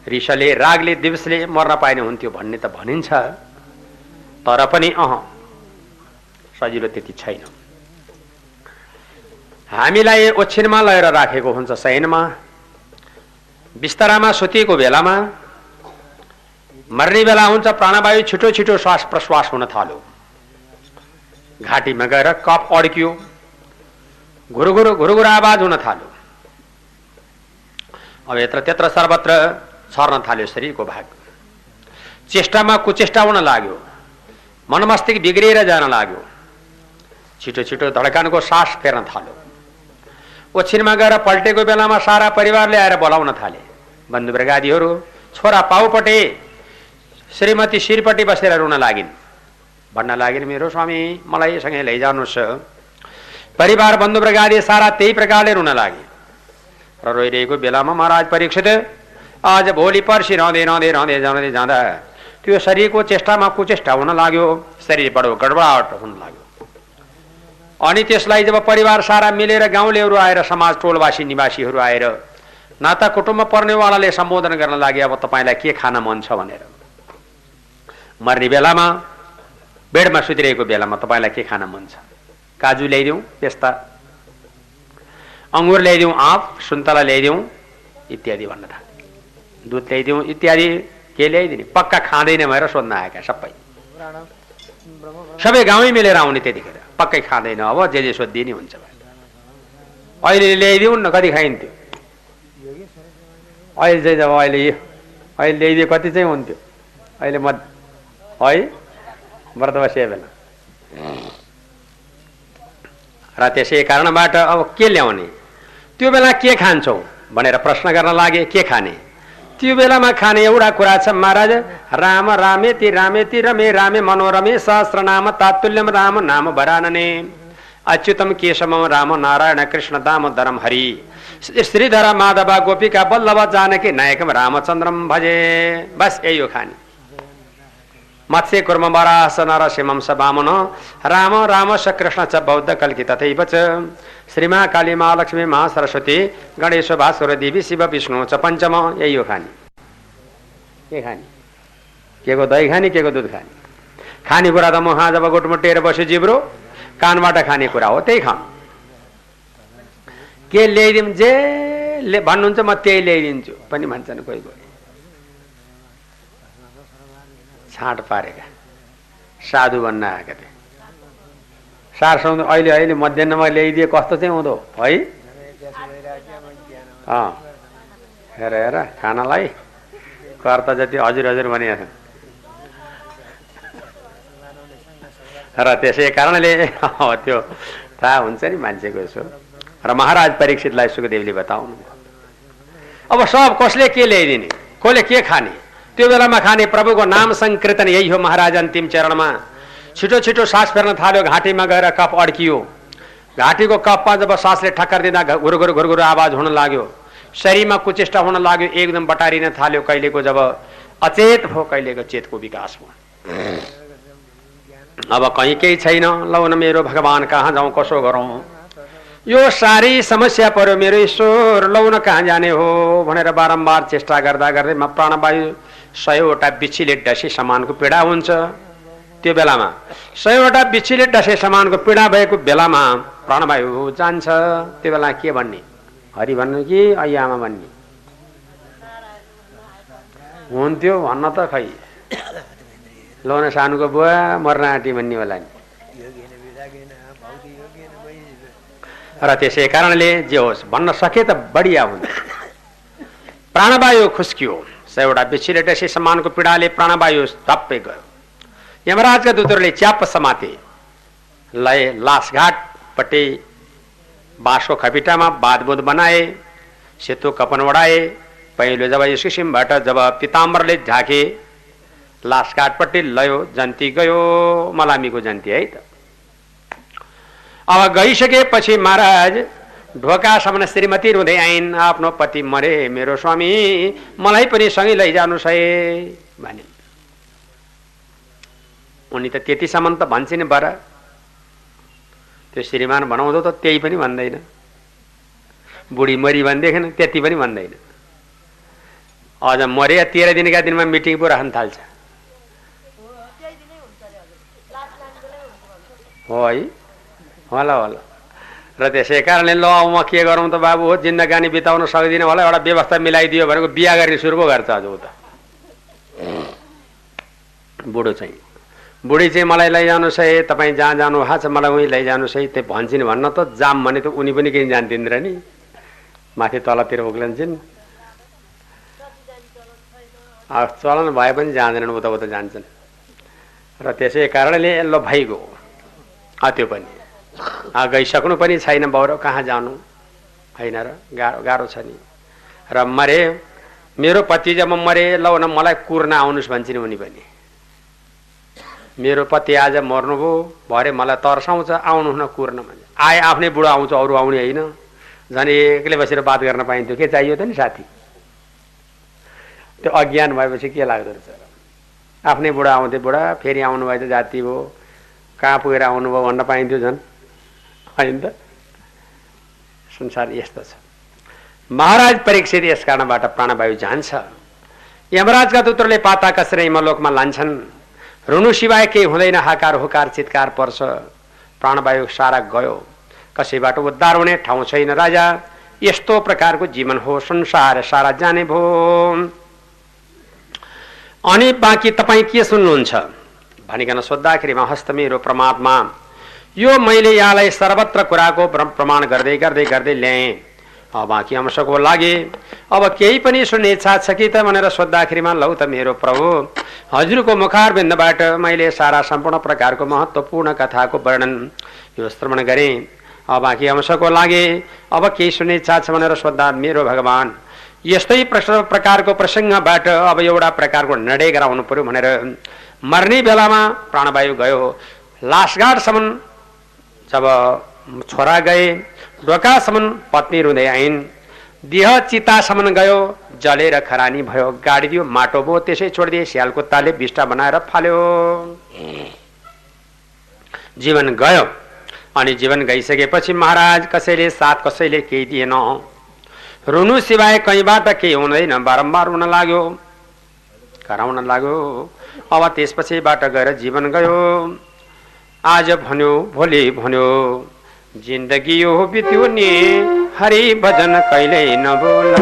रिसले रागले दिवसले मर्न पाए नि हुन्थ्यो भन्ने त भनिन्छ, तर पनि सजिलो त्यति छैन। हामीलाई ओछिनमा लगेर राखेको हुन्छ, शयनमा बिस्तरामा सुतेको बेलामा मर्ने बेला हुन्छ, प्राणवायु छिटो छिटो श्वास प्रश्वास हुन थाल्यो, घाँटीमा गएर कप अड्कियो, घुरुघुरु घुरुघुरु आवाज हुन थाल्यो, अब यत्र त्यत्र सर्वत्र छर्न थाल्यो शरीरको भाग, चेष्टामा कुचेष्टा हुन लाग्यो, मन मस्तिष्क बिग्रिएर जान लाग्यो, छिटो छिटो धड्कनको सास फेर्न थाल्यो। ओछिनमा गएर पल्टेको बेलामा सारा परिवारले आएर बोलाउन थाले, बन्धु वर्गादीहरू, छोरा पाउपटे, श्रीमती शिरपट्टि बसेर रुन लागिन्, भन्न लागिन् मेरो स्वामी मलाई सँगै लैजानुहोस्। परिवार बन्धु वर्गादी सारा त्यही प्रकारले रुन लागे र रोइरहेको बेलामा महाराज परीक्षित आज भोलि पर्सि रहँदै रहँदै रहँदै जाँदै जाँदा त्यो शरीरको चेष्टामा कुचेष्टा हुन लाग्यो, शरीर बडो गडबडाहट हुन लाग्यो। अनि त्यसलाई जब परिवार सारा मिलेर गाउँलेहरू आएर समाज टोलवासी निवासीहरू आएर नाता कुटुम्ब पर्नेवालाले सम्बोधन गर्न लागे, अब तपाईँलाई के खान मन छ भनेर। मर्ने बेलामा बेडमा सुतिरहेको बेलामा तपाईँलाई के खान मन छ? काजु ल्याइदिउँ, पेस्ता, अङ्गुर ल्याइदिउँ, आँप सुन्तला ल्याइदिउँ इत्यादि भन्न थाले, दुध ल्याइदिउँ इत्यादि। के ल्याइदिने? पक्का खाँदैन भनेर सोध्न आएका सबै गाउँै मिलेर आउने, त्यतिखेर पक्कै खाँदैन, अब जे सोधिदिने हुन्छ। अहिले ल्याइदिउँ न, कति खाइन्थ्यो? अहिले चाहिँ जब अहिले ल्याइदिए कति चाहिँ हुन्थ्यो? अहिले म है व्रत बसे बेला र त्यसै कारणबाट अब के ल्याउने, त्यो बेला के खान्छौ भनेर प्रश्न गर्न लागे। के खाने? त्यो बेलामा खाने एउटा कुरा छ महाराज, राम रामेति रामेति रमे रामे मनोरमे सहस्रनाम तात्तुल्यम राम नाम वरानने अच्युतम केशवम राम नारायण कृष्ण दामोदरम हरि श्रीधर माधव गोपिका बल्लभ जानकी नायकम रामचन्द्रम भजे। बस यही हो खाने। मत्स्य कुर्म वरास नरसिंहं स वामन राम राम स कृष्ण च बौद्ध कल्कि तथैव च श्रीमा काली महालक्ष्मी महा सरस्वती गणेश भास्कर देवी शिव विष्णु च पंचम। यही हो खाने। के खाने? के को दही खाने, के को दुध खाने? खाने कुरा त मुखमा जब गुटमुटेर बस्यो जिब्रो, कानबाट खाने कुरा हो, त्यही खानु। के ल्याइदिउँ जे भन्नुहुन्छ म त्यही ल्याइदिन्छु पनि भन्छन् कोही कोही। छाँट पारेका साधु भन्न आएका थिए। सारसम्म अहिले अहिले मध्याहमा ल्याइदिए कस्तो चाहिँ हुँदो है? हेर हेर खानालाई कर्ता जति हजुर हजुर भनेका छन्। र त्यसै कारणले त्यो थाहा हुन्छ नि मान्छेको यसो। र महाराज परीक्षितलाई सुखदेवले बताउनु, अब सब कसले के ल्याइदिने, कसले के खाने, त्यो बेलामा खाने प्रभुको नाम संकीर्तन। यही हो महाराज अन्तिम चरणमा छिटो छिटो सास फेर्न थाल्यो, घाँटीमा गएर कप अड्कियो, घाँटीको कपमा जब सासले ठक्कर दिँदा घुरघुर घुरघुर आवाज हुन लाग्यो, शरीरमा कुचेष्टा हुन लाग्यो, एकदम बटारिन थाल्यो। कहिलेको जब अचेत भयो, कहिलेको चेतको विकास भयो। अब कहीँ केही छैन, लौ न मेरो भगवान कहाँ जाउँ, कसो गरौँ, यो सारी समस्या पर्यो मेरो ईश्वर, लौ न कहाँ जाने हो भनेर बारम्बार चेष्टा गर्दा गर्दै प्राणवायु 100वटा बिच्छीले डसे समानको पीडा हुन्छ। त्यो बेलामा 100वटा बिच्छीले डसे समानको पीडा भएको बेलामा प्राणवायु जान्छ। त्यो बेला के भन्ने, हरि भन्नु कि आमा भन्ने हुन्थ्यो? भन्न त खै, लौन सानुको बुवा मर्न आँटी भन्ने होला नि। र त्यसै कारणले जे होस् भन्न सके त बढिया हुन्छ। प्राणवायु खुस्कियो, 100वटा बिच्छीले डसे समानको पीडाले प्राणवायु धप्पै गयो। यमराजका दूतहरूले च्याप्प समाते, लय लासघाटपट्टि बाँसको खपिटामा बाँधबुँध बनाए, सेतो कपन ओढाए। पहिलो जब यस किसिमबाट जब पिताम्बरले झाके, लासघाटपट्टि लयो, जन्ती गयो, मलामीको जन्ती है त। अब गइसकेपछि महाराज ढोकासम्म श्रीमती रुँदै आइन्, आफ्नो पति मरे मेरो स्वामी, मलाई पनि सँगै लैजानुहोस् है भने। उनी त त्यतिसम्म त भन्छ नि बर, त्यो श्रीमान बनाउँदो त त्यही पनि भन्दैन, बुढी मरी भन्दैखेन त्यति पनि भन्दैन, अझ मरे 13 दिनका दिनमा मिटिङ पो राख्न थाल्छ। हो है, होला होला। र त्यसै कारणले ल म के गरौँ त बाबु, हो जिन्दगानी बिताउन सक्दिनँ होला, एउटा व्यवस्था मिलाइदियो भनेको बिहा गर्ने सुरु पो गर्छ आज उता। बुढी चाहिँ मलाई लैजानुहोस् है, तपाईँ जहाँ जानु भएको छ मलाई उहीँ लैजानुहोस् है, त्यो भन्छन् भन्न त जाम भने त उनी पनि केही जान्दिन् र नि, माथि तलतिर उक्लन्छन्, चलन भए पनि जाँदैनन्, उता उता जान्छन्। र त्यसै कारणले ल भइगयो, त्यो पनि गइसक्नु पनि छैन, बाउर कहाँ जानु होइन र, गाह्रो छ नि। र मरे मेरो पति जब मरे, ल न मलाई कुर्न आउनुहोस् भन्छ नि उनी पनि, मेरो पति आज मर्नुभयो भरे मलाई तर्साउँछ, आउनु न कुर्न भन्छ। आए आफ्नै बुढो आउँछ, अरू आउने होइन, झन् एक्लै बसेर बात गर्न पाइन्थ्यो, के चाहियो त नि साथी। त्यो अज्ञान भएपछि के लाग्दो रहेछ, आफ्नै बुढा आउँथे, बुढा फेरि आउनुभयो त जाति हो, कहाँ पुगेर आउनुभयो भन्न पाइन्थ्यो झन्, होइन त। संसार यस्तो छ। महाराज परीक्षित यस कारणबाट प्राणवायु जान्छ। यमराजका दूतले पाता कसेर यमलोकमा लान्छन्, रुनु सिवाय केही हुँदैन, हाकार हुकार चितकार पर्छ, प्राणवायु सारा गयो, कसैबाट उद्धार हुने ठाउँ छैन राजा, यस्तो प्रकारको जीवन हो, संसार सारा जाने भो। अनि बाँकी तपाईँ के सुन्नुहुन्छ भनिकन सोद्धाखेरिमा हस्त मेरो परमात्मा, यो मैले यहाँलाई सर्वत्र कुराको प्रमाण गर्दै गर्दै गर्दै ल्याएँ, अब बाँकी अंशको लागि अब केही पनि सुन्ने इच्छा छ कि त भनेर सोद्धाखेरिमा लौ त मेरो प्रभु, हजुरको मुखारबिन्दबाट मैले सारा सम्पूर्ण प्रकारको महत्त्वपूर्ण कथाको वर्णन यो श्रवण गरेँ, अब बाँकी अंशको लागि अब केही सुन्ने इच्छा छ भनेर सोद्धा मेरो भगवान, यस्तै प्रकारको प्रसङ्गबाट अब एउटा प्रकारको निर्णय गराउनु पर्यो भनेर मर्ने बेलामा प्राणवायु गयो। लासगाडसम्म जब छोरा गए, ढोकासम्म पत्नी रुँदै आइन्, देह चितासम्म गयो, जलेर खरानी भयो, गाडिदियो, माटो भयो, त्यसै छोडिदिए, स्याल कुत्ताले बिष्टा बनाएर फाल्यो, जीवन गयो। अनि जीवन गइसकेपछि महाराज कसैले साथ कसैले केही दिएन, रुनु सिवाय कहीँबाट केही हुँदैन, बारम्बार रुन लाग्यो, कराउन लाग्यो। अब त्यसपछिबाट गएर जीवन गयो। आज भन्यो भोलि भन्यो, जिन्दगी यो बित्यो नि, हरि भजन कहिले नबोला।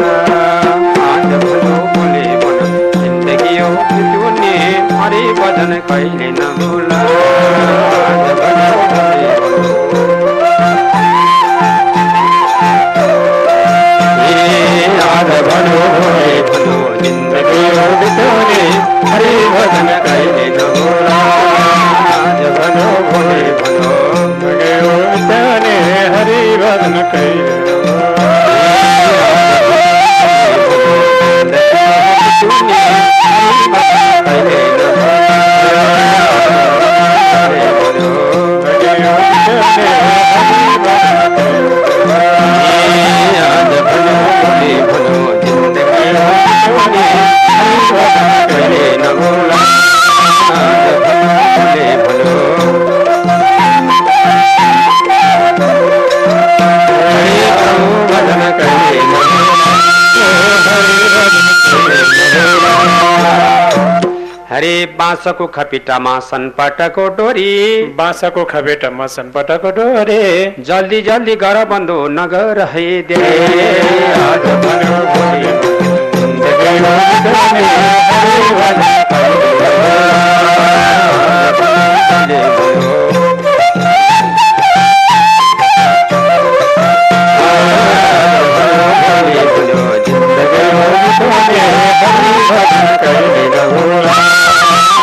आज भन्यो भोलि भन्यो, जिन्दगी यो बित्यो नि, हरि भजन कहिले नबोला। आज भन्यो भोलि आज भन्यो भोलि भन्यो, जिन्दगी यो बित्यो नि, हरि भजन कहिले नबोला। आज भन्यो भोलि भन्यो, हरि भजन कहिले हरे बाँसको खपिटामा सनपटको डोरी, बाँसको खपेटामा सनपटको डोरी, जल्दी जल्दी गर बन्धु नगर है दे। आज भन्यो भोलि जिन्दगी यो बित्यो नि, हरि भजन कहिले नबोला।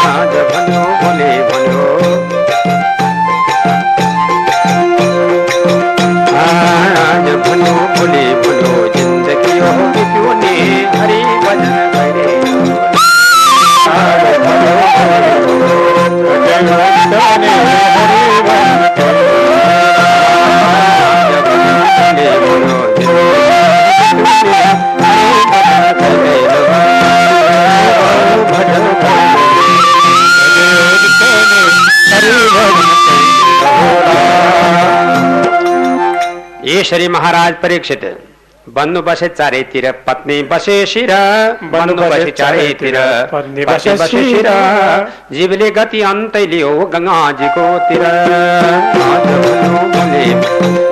आज भन्यो भोलि भन्यो, आज भन्यो भोलि भन्यो, जिन्दगी यो बित्यो नि, हरि भजन कहिले नबोला। यसरी महाराज परीक्षित बन्धु बसे चारैतिर पत्नी बसे शिर बन्धु बसे चारैतिर पत्नी बसे शिर जीवले गति अन्तै लियो गङ्गाजीको तिर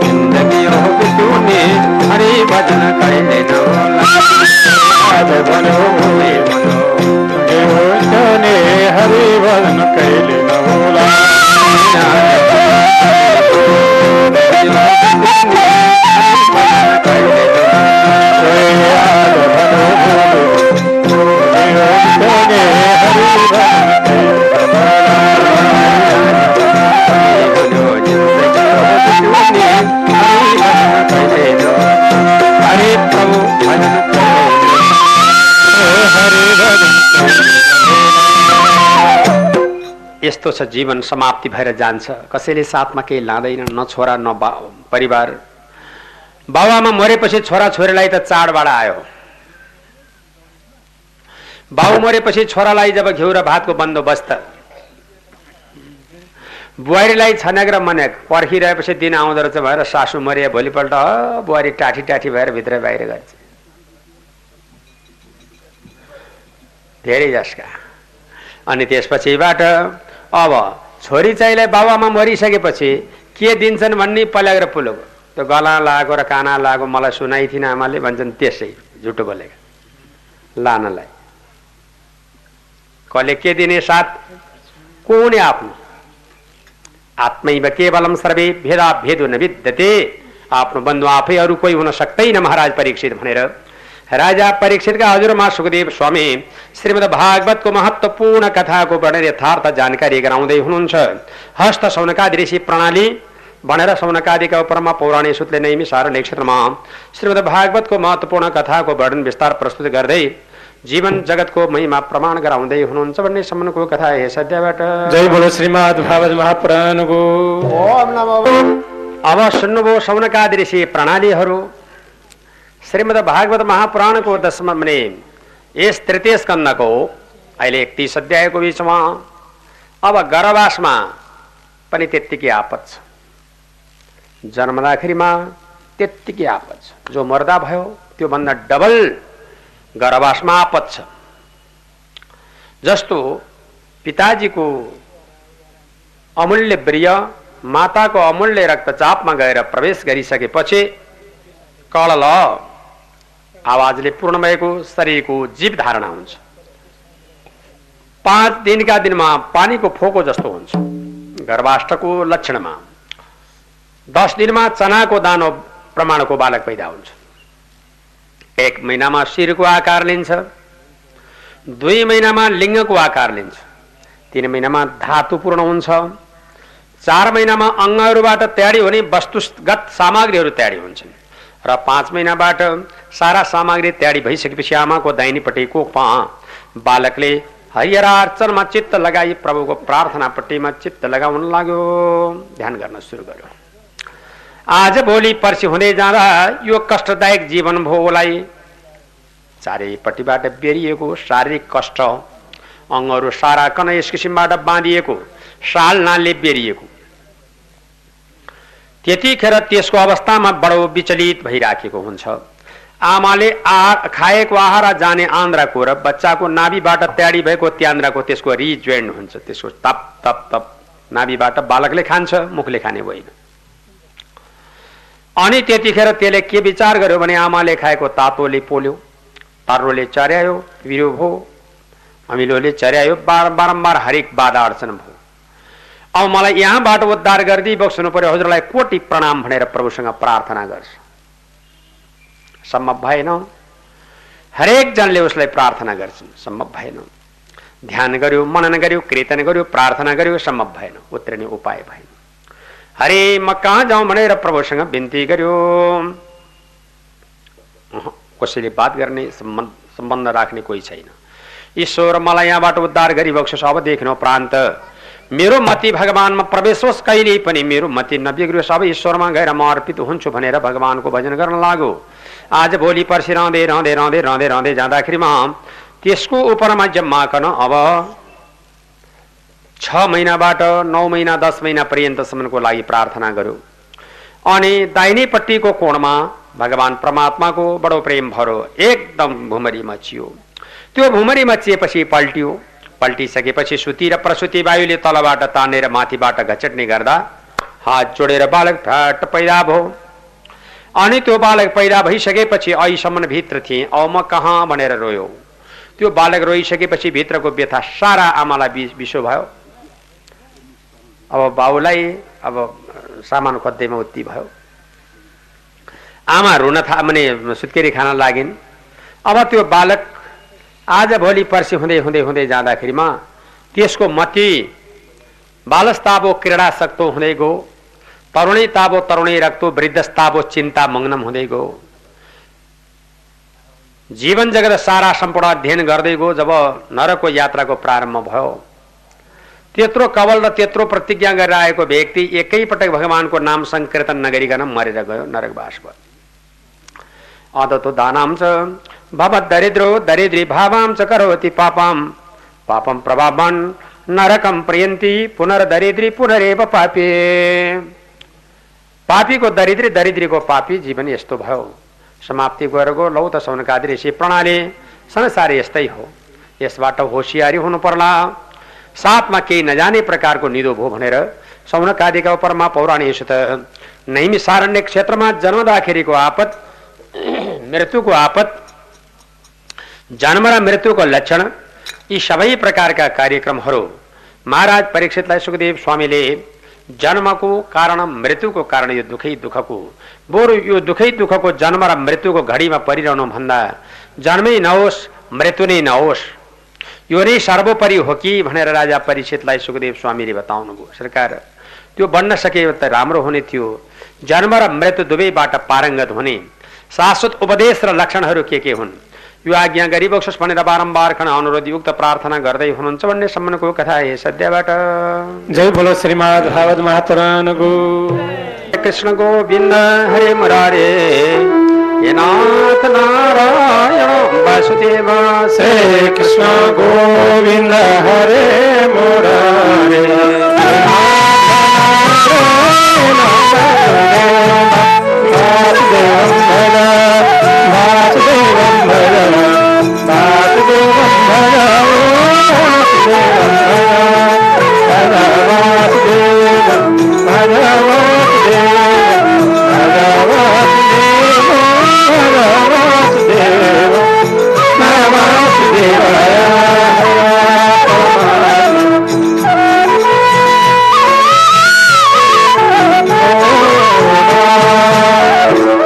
जिन्दगी हो बितुने हरि भजन कहिले हरि भजन कहिले नहोला यस्तो छ जीवन समाप्ति भएर जान्छ कसैले साथमा केही लाँदैन न छोरा न परिवार बाबुआमा मरेपछि छोरा छोरीलाई त चाडबाड आयो बाबु मरेपछि छोरालाई जब घिउ र भातको बन्दोबस्त बुहारीलाई छन्याक र मन्याक पर्खिरहेपछि दिन आउँदो रहेछ भएर सासू मरिए भोलिपल्ट बुहारी टाठी टाठी भएर भित्र बाहिर गर्छ धेरै जसका अनि त्यसपछिबाट अब छोरी चाहिँलाई बाबुआमा मरिसकेपछि के दिन्छन् भन्ने पल्याएर पुलोको त्यो गला लागेको र काना लागेको मलाई सुनाइ थिएन आमाले भन्छन् त्यसै झुटो बोलेको लानलाई कसले के दिने साथ को हुने आफ्नो आत्मैव केवलम सर्वे भेदा भेदो न विद्यते आफ्नो बन्धु आफै अरू कोही हुन सक्दैन महाराज परीक्षित भनेर राजा परीक्षितका हजुरमा सुखदेव स्वामी श्रीमद् भागवतको महत्त्वपूर्ण कथाको वर्णन यथार्थ जानकारी गराउँदै हुनुहुन्छ हस्त शौनकादि ऋषि प्रणाली भनेर शौनकादिका उपरमा पौराणिक सूत्रले नैमिषारण्य नक्षत्रमा श्रीमद् भागवतको महत्त्वपूर्ण कथाको वर्णन विस्तार प्रस्तुत गर्दै जीवन जगतको महिमा प्रमाण गराउँदै हुनुहुन्छ भन्ने सम्बन्धको कथा हे सद्यबाट जय बोलो श्रीमद् भागवत महापुराणको ओम नमो अब सुन्नुभयो शौनकादि ऋषि प्रणालीहरू श्रीमद् भागवत महापुराणको 10 भने यस तृतीय स्कन्धको अहिले 31 अध्यायको बीचमा अब गर्भवासमा पनि त्यत्तिकै आपद छ जन्मदाखेरिमा त्यत्तिकै आपद छ जो मर्दा भयो त्यो भन्दा डबल गर्भवासमा आपद छ जस्तो पिताजीको अमूल्य प्रिय माताको अमूल्य रक्तचापमा गएर प्रवेश गरिसकेपछि कलल आवाजले पूर्ण भएको शरीरको जीव धारणा हुन्छ 5 दिनका दिनमा पानीको फोको जस्तो हुन्छ गर्भाष्टको लक्षणमा 10 दिनमा चनाको दानो प्रमाणको बालक पैदा हुन्छ 1 महिनामा शिरको आकार लिन्छ 2 महिनामा लिङ्गको आकार लिन्छ 3 महिनामा धातु पूर्ण हुन्छ 4 महिनामा अङ्गहरूबाट तयारी हुने वस्तुगत सामग्रीहरू तयारी हुन्छन् र 5 महिनाबाट सारा सामग्री तयारी भइसकेपछि आमाको दाहिनेपट्टि कोखमा बालकले हरिहरार्चनमा चित्त लगाई प्रभुको प्रार्थनापट्टिमा चित्त लगाउन लाग्यो ध्यान गर्न सुरु गर्यो आज भोलि पर्सि हुँदै जाँदा यो कष्टदायक जीवन भोगलाई चारैपट्टिबाट बेरिएको शारीरिक कष्ट अङ्गहरू सारा कन यस किसिमबाट बाँधिएको सालनालले बेरिएको त्यतिखेर त्यसको अवस्थामा बडो विचलित भइराखेको हुन्छ आमाले खाएको आहार जाने आन्द्राको र बच्चाको नाभिबाट तयारी भएको त्यान्द्राको त्यसको रिजोइन्ट हुन्छ त्यसको तप तप तप नाभिबाट बालकले खान्छ मुखले खाने होइन अनि त्यतिखेर त्यसले के विचार गर्यो भने आमाले खाएको तातोले पोल्यो तारोले चर्यायो विरो भो अमिलोले चर्यायो बारम्बार हरेक बाधा अडचन भयो अब मलाई यहाँबाट उद्धार गरिदिई बक्सनु पर्यो हजुरलाई कोटि प्रणाम भनेर प्रभुसँग प्रार्थना गर्छ सम्भव भएन हरेक जनले उसलाई प्रार्थना गर्छन् सम्भव भएन ध्यान गर्यो मनन गर्यो कीर्तन गर्यो प्रार्थना गर्यो सम्भव भएन उत्रिने उपाय भएन हरे म कहाँ जाउँ भनेर प्रभुसँग बिन्ती गर्यो कसैले बात गर्ने सम्बन्ध राख्ने कोही छैन ईश्वर मलाई यहाँबाट उद्धार गरिबक्सोस् अब देखिनु प्रान्त मेरो मति भगवानमा प्रवेश होस् कहिले पनि मेरो मति नबिग्रियोस् अब ईश्वरमा गएर म अर्पित हुन्छु भनेर भगवानको भजन गर्न लाग्यो आज भोलि पर्सि रहँदै रहँदै रहँदै रहँदै रहँदै जाँदाखेरिमा त्यसको उपरमा जम्माकन अब 6 महिनाबाट 9 महिना 10 महिना पर्यन्तसम्मको लागि प्रार्थना गर्यो अनि दाहिनेपट्टिको कोणमा भगवान परमात्माको बडो प्रेम भरो एकदम भुमरी मचियो। त्यो भुमरी मचिएपछि पल्टियो। पल्टिसकेपछि सुती र प्रसुती वायुले तलबाट तानेर माथिबाट घचट्ने गर्दा हात जोडेर बालक फ्याट पैदा भयो। अनि त्यो बालक पैदा भइसकेपछि अहिसम्म भित्र थिए, औ म कहाँ भनेर रोयो। त्यो बालक रोइसकेपछि भित्रको व्यथा सारा आमालाई विषो भयो। अब बाउलाई अब सामान खोज्दैमा उत्ति भयो। आमा रुन माने सुत्केरी खान लागिन्। अब त्यो बालक आज भोलि पर्सि हुँदै हुँदै हुँदै जाँदाखेरिमा त्यसको मति बालस्ताबो क्रीडा सक्तो हुँदै गयो, तरुणी ताबो तरुणी रक्तो वृद्धस्ताबो चिन्ता मग्नम हुँदै गयो। जीवन जगत सारा सम्पूर्ण अध्ययन गर्दै गयो। जब नरकको यात्राको प्रारम्भ भयो, त्यत्रो कवल र त्यत्रो प्रतिज्ञा गरेर आएको व्यक्ति एकैपटक भगवानको नाम संकीर्तन नगरिकन मरेर गयो, नरकवास भयो। अदतो दानाम च भवत् दरिद्रो दरिद्री भावाम च करोति पापम पापम प्रभावान नरकम प्रयन्ति पुनर्दरिद्री पुनरेव पापी। पापीको दरिद्री, दरिद्रीको पापी जीवन यस्तो भयो। समाप्ति गरेको लौ त सौनकादि ऋषि प्रणाली संसार यस्तै हो। यसबाट होसियारी हुनु पर्ला। साथमा केही नजाने प्रकारको निदो भयो भनेर सौनकादिका उपरमा पौराणिक नैमिसारण्य क्षेत्रमा जन्मदाखेरिको आपत, मृत्युको आपत, जन्म र मृत्युको लक्षण, यी सबै प्रकारका कार्यक्रमहरू महाराज परीक्षितलाई सुखदेव स्वामीले जन्मको कारण मृत्युको कारण यो दुखै दुःखको बरु यो दुखै दुःखको जन्म र मृत्युको घडीमा परिरहनु भन्दा जन्मै नहोस् मृत्यु नै नहोस्, यो नै सर्वोपरि हो कि भनेर राजा परीक्षितलाई सुखदेव स्वामीले बताउनु भयो। सरकार त्यो बन्न सके त राम्रो हुने थियो। जन्म र मृत्यु दुवैबाट पारङ्गत हुने शाश्वत उपदेश र लक्षणहरू के हुन् यो आज्ञा गरिबक्सोस् भनेर बारम्बार खन अनुरोध युक्त प्रार्थना गर्दै हुनुहुन्छ भन्ने सम्मको कथा हे सद्यबाट। जय बोलो श्रीमद् भागवत महापुराणको। कृष्ण गोविन्द हरे मुरारे हे नाथ नारायण वासुदेव। श्री कृष्ण गोविन्द हरे मुरारे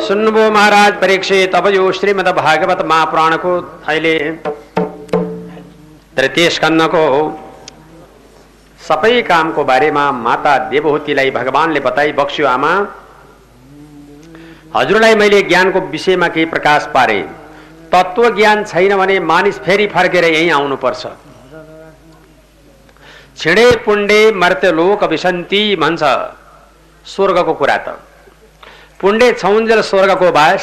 सुन्नुभयो महाराज परीक्षित। अब यो श्रीमद् भागवत महापुराणको अहिले तृतीय स्कन्धको सबै कामको बारेमा माता देवहूतिलाई भगवानले बताई बक्स्यो। आमा, हजुरलाई मैले ज्ञानको विषयमा केही प्रकाश पारे। तत्व ज्ञान छैन भने मानिस फेरि फर्केर यही आउनुपर्छ। छिडे पुण्डे मर्त्यलोक विसन्ती भन्छ स्वर्गको कुरा। त पुण्डे छौन्जेल स्वर्गको बास,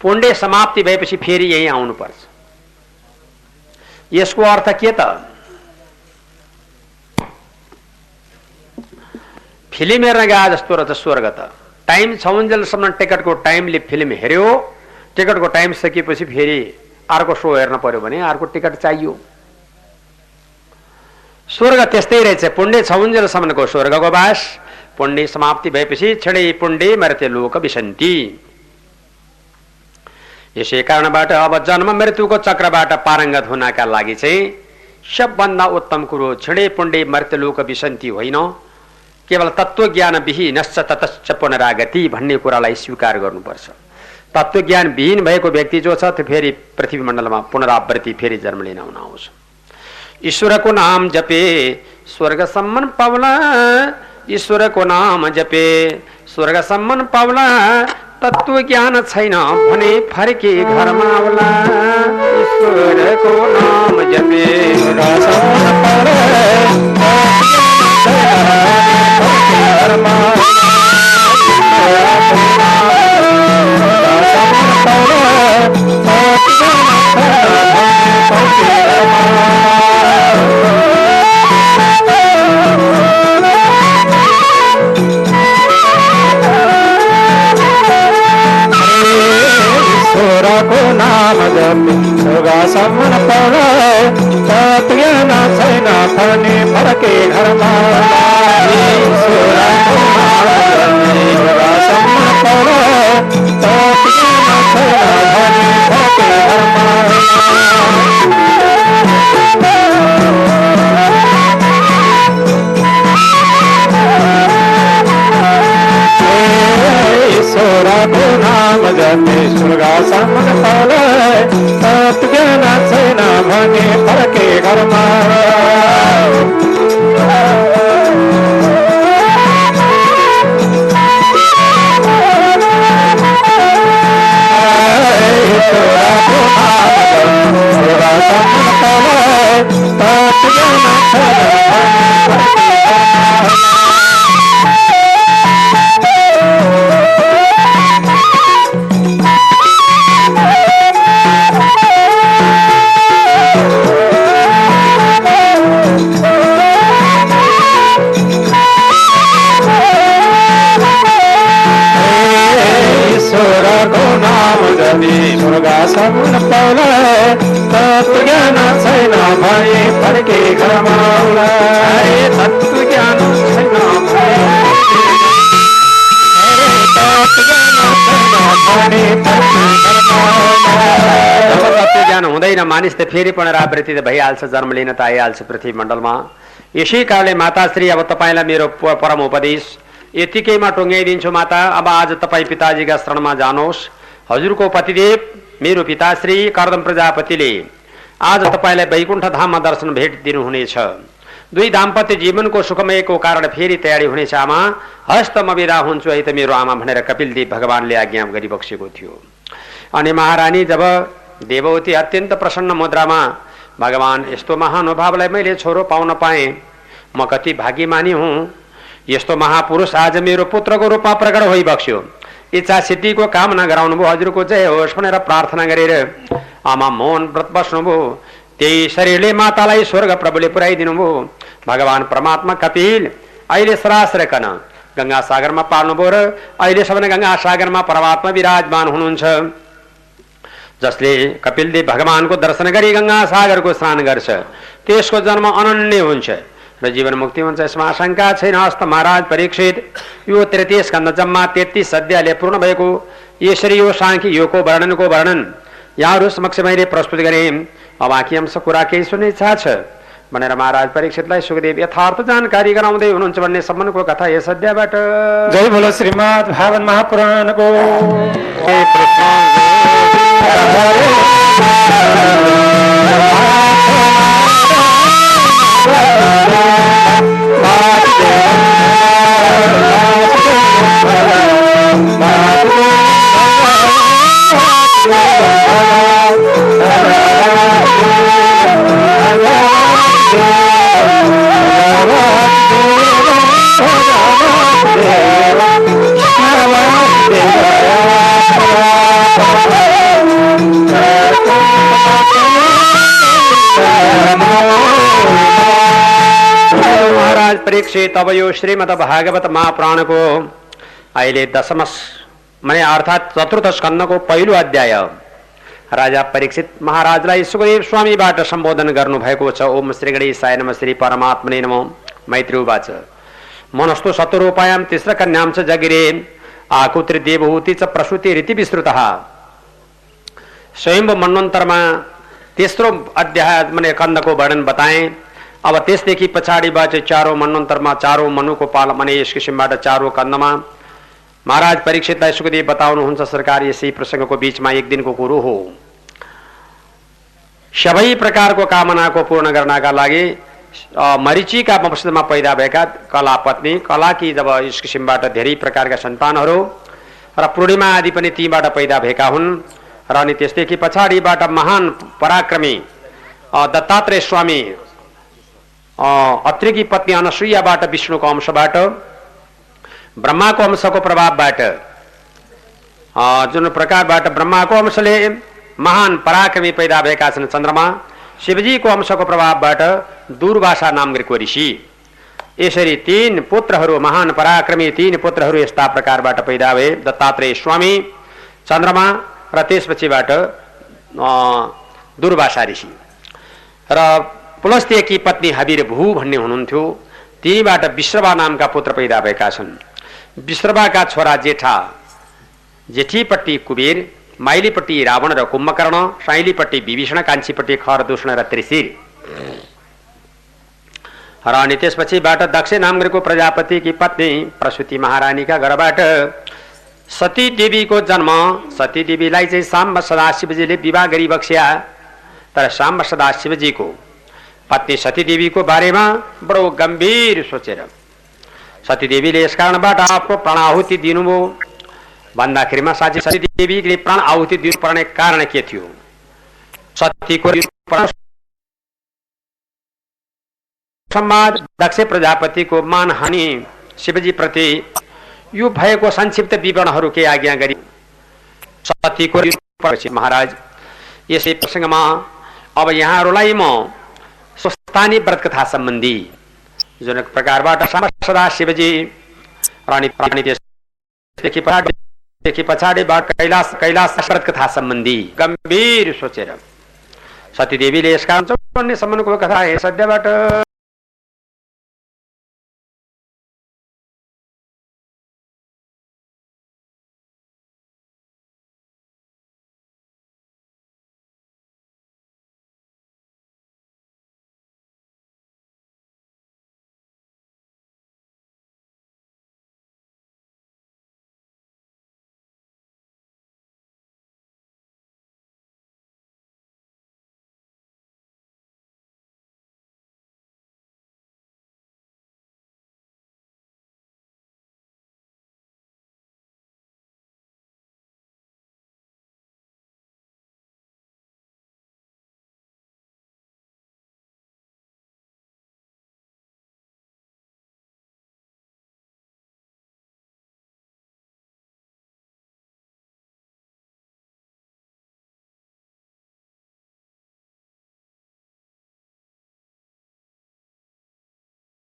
पुण्डे समाप्ति भएपछि फेरि यही आउनुपर्छ। यसको अर्थ के त? फिल्म हेर्न गए जस्तो रहेछ स्वर्ग त। टाइम छौन्जेलसम्म टिकटको टाइमले फिल्म हेर्यो, टिकटको टाइम सकिएपछि फेरि अर्को सो हेर्न पर्यो भने अर्को टिकट चाहियो। स्वर्ग त्यस्तै रहेछ। पुण्डे छौन्जेलसम्मको स्वर्गको बास, पुण्य समाप्ति भएपछि छिडे पुण्डे मर्त्यलोक विसन्ती। यसै कारणबाट अब जन्म मृत्युको चक्रबाट पारङ्गत हुनका लागि चाहिँ सबभन्दा उत्तम कुरो छिडे पुण्डे मर्त्यलोक विसन्ती होइन, केवल तत्त्वज्ञान विहीनश्च ततश्च पुनरागति भन्ने कुरालाई स्वीकार गर्नुपर्छ। तत्त्वज्ञान विहीन भएको व्यक्ति जो छ त्यो फेरि पृथ्वी मण्डलमा पुनरावृत्ति फेरि जन्म लिन आउँछ। ईश्वरको नाम जपे स्वर्ग सम्मान पाउला, ईश्वरको नाम जपे स्वर्ग सम्मान पाउला, तत्व ज्ञान छैन भने फर्के घरमा आउला। ईश्वरको नाम जपे नाम जपे स्वर्गासम्म पाउला तप ज्ञान छैन फर्ने फर्के घरमा ईश्वरको नाम जपे स्वर्गासम्म पाउला तप ज्ञान छैन फर्ने फर्के घरमा ईश्वरको नाम जपे स्वर्गासम्म पाउला तप ज्ञान छैन भने फर्के घरमा ईश्वरको नाम जपे स्वर्गासम्म पाउला तप ज्ञान छैन भने स्वर्गासम्म पाउला तत्व ज्ञान छैन भने फर्के घरमा आउला तत्व ज्ञान छैन जब तत्व ज्ञान हुँदैन मानिस त फेरि पुनरावृत्ति त भइहाल्छ, जन्म लिन त आइहाल्छ पृथ्वी मण्डलमा। यसै कारणले माताश्री अब तपाईँलाई मेरो परम उपदेश यतिकैमा टुङ्ग्याइदिन्छु माता। अब आज तपाईँ पिताजीका शरणमा जानुहोस्। हजुरको पतिदेव मेरो पिताश्री कर्दम प्रजापतिले आज तपाईँलाई वैकुण्ठ धाममा दर्शन भेट दिनुहुनेछ। दुई दाम्पत्य जीवनको सुखमयको कारण फेरि तयारी हुनेछ। आमा हस्त म बिदा हुन्छु है त मेरो आमा भनेर कपिलदेव भगवानले आज्ञा गरिबक्सेको थियो। अनि महारानी जब देववती अत्यन्त प्रसन्न मुद्रामा भगवान यस्तो महानुभावलाई मैले छोरो पाउन पाएँ, म कति भाग्यमानी हुँ, यस्तो महापुरुष आज मेरो पुत्रको रूपमा प्रकट भइबक्स्यो, इच्छा सिद्धिको कामना गराउनु भयो, हजुरको जय होस् भनेर प्रार्थना गरेर आमा मौन व्रत बस्नुभयो। त्यही शरीरले मातालाई स्वर्ग प्रभुले पुर्याइदिनु भयो। भगवान परमात्मा कपिल अहिले सरासर कन गंगा सागरमा पाल्नुभयो र अहिलेसम्म गंगा सागरमा परमात्मा विराजमान हुनुहुन्छ। जसले कपिलदेव भगवानको दर्शन गरी गंगा सागरको स्नान गर्छ त्यसको जन्म अनन्य हुन्छ र जीवन मुक्ति हुन्छ, यसमा आशंका छैन। हस्त महाराज परीक्षित यो 33 स्कन्द जम्मा 33 अध्यायले पूर्ण भएको यसरी यो सांख्य योगको वर्णन यहाँहरू समक्ष मैले प्रस्तुत गरेँ। अब बाँकी अंश कुरा केही सुन्ने इच्छा छ भनेर महाराज परीक्षितलाई सुखदेव यथार्थ जानकारी गराउँदै हुनुहुन्छ भन्ने सम्बन्धको कथा यस अध्यायबाट। जय बोलो श्रीमद् भागवत महापुराणको महाराज परीक्षित अब यो श्रीमद् भागवत महापुराणको अहिले दशम माने अर्थात् चतुर्थ स्कन्धको पहिलो अध्याय राजा परीक्षित महाराजलाई सुखदेव स्वामीबाट सम्बोधन गर्नु भएको छ। ओम श्री गणेशाय नमः, श्री परमात्मने नमः। मैत्री उवाच मनस्तु शतरूपायां तिस्र कन्यां च जगिरे आकुत्री देवहूति च प्रसूति रीति विस्तृतः। स्वयं मन्वन्तरमा तेस्रो अध्याय माने कन्दको वर्णन बताए। अब त्यसदेखि पछाडिबाट चारौं मन्वन्तरमा चारौं मनुको पाल माने यस किसिमबाट चारौं कन्दमा महाराज परीक्षितलाई सुखदेव बताउनुहुन्छ। सरकार यसै प्रसङ्गको बीचमा एक दिनको कुरो हो। सबै प्रकारको कामनाको पूर्ण गर्नका लागि मरीचिका वंशमा पैदा भएका कला पत्नी कलाकी जब यस किसिमबाट धेरै प्रकारका सन्तानहरू र पूर्णिमा आदि पनि तीबाट पैदा भएका हुन् र अनि त्यसदेखि पछाडिबाट महान पराक्रमी दत्तात्रेय स्वामी अत्रिकी पत्नी अनसुयाबाट विष्णुको अंशबाट ब्रह्माको अंशको प्रभावबाट जुन प्रकारबाट ब्रह्माको अंशले महान पराक्रमी पैदा भएका छन् चन्द्रमा, शिवजीको अंशको प्रभावबाट दुर्वासा नामको ऋषि, यसरी तीन पुत्रहरू महान पराक्रमी तीन पुत्रहरू यस्ता प्रकारबाट पैदा भए दत्तात्रेय स्वामी, चन्द्रमा र त्यसपछिबाट दुर्वासा ऋषि र पुलस्त्यकी पत्नी हबीर भू भन्ने हुनुहुन्थ्यो। तिनीबाट विश्रवा नामका पुत्र पैदा भएका छन्। विश्रवाका छोरा जेठीपट्टि कुबेर, माइलीपट्टि रावण र कुम्भकर्ण, साइलीपट्टि विभीषण, कान्छीपट्टि खर, दूषण र त्रिशिर। र अनि त्यसपछिबाट दक्ष नाम गरेको प्रजापतिकी पत्नी प्रसूति महारानीका घरबाट सती देवीको जन्म। सती देवीलाई चाहिँ साम्ब सदाशिवजीले विवाह गरी बक्स्या। तर साम्ब सदाशिवजीको पत्नी सती देवीको बारेमा बडो गम्भीर सोचेर सती देवीले यस कारणबाट आफ्नो प्राण आहुति दिनुभयो भन्दाखेरिमा साँच्चै सती देवीले प्राण आहुति दिनुपर्ने कारण के थियो? सतीको सम्वाद दक्ष प्रजापतिको मानहानि शिवजी प्रति यो भएको संक्षिप्त विवरणहरू के आज्ञा गरी सतीको महाराज। यसै प्रसङ्गमा अब यहाँहरूलाई म स्वस्थानी व्रत कथा सम्बन्धी जुन प्रकारबाट सदा शिवजी रानी त्यसदेखि पछाडिबाट कैलाश व्रत कथा सम्बन्धी गम्भीर सोचेर सतीदेवीले यस कारण सम्बन्धको कथा सद्यबाट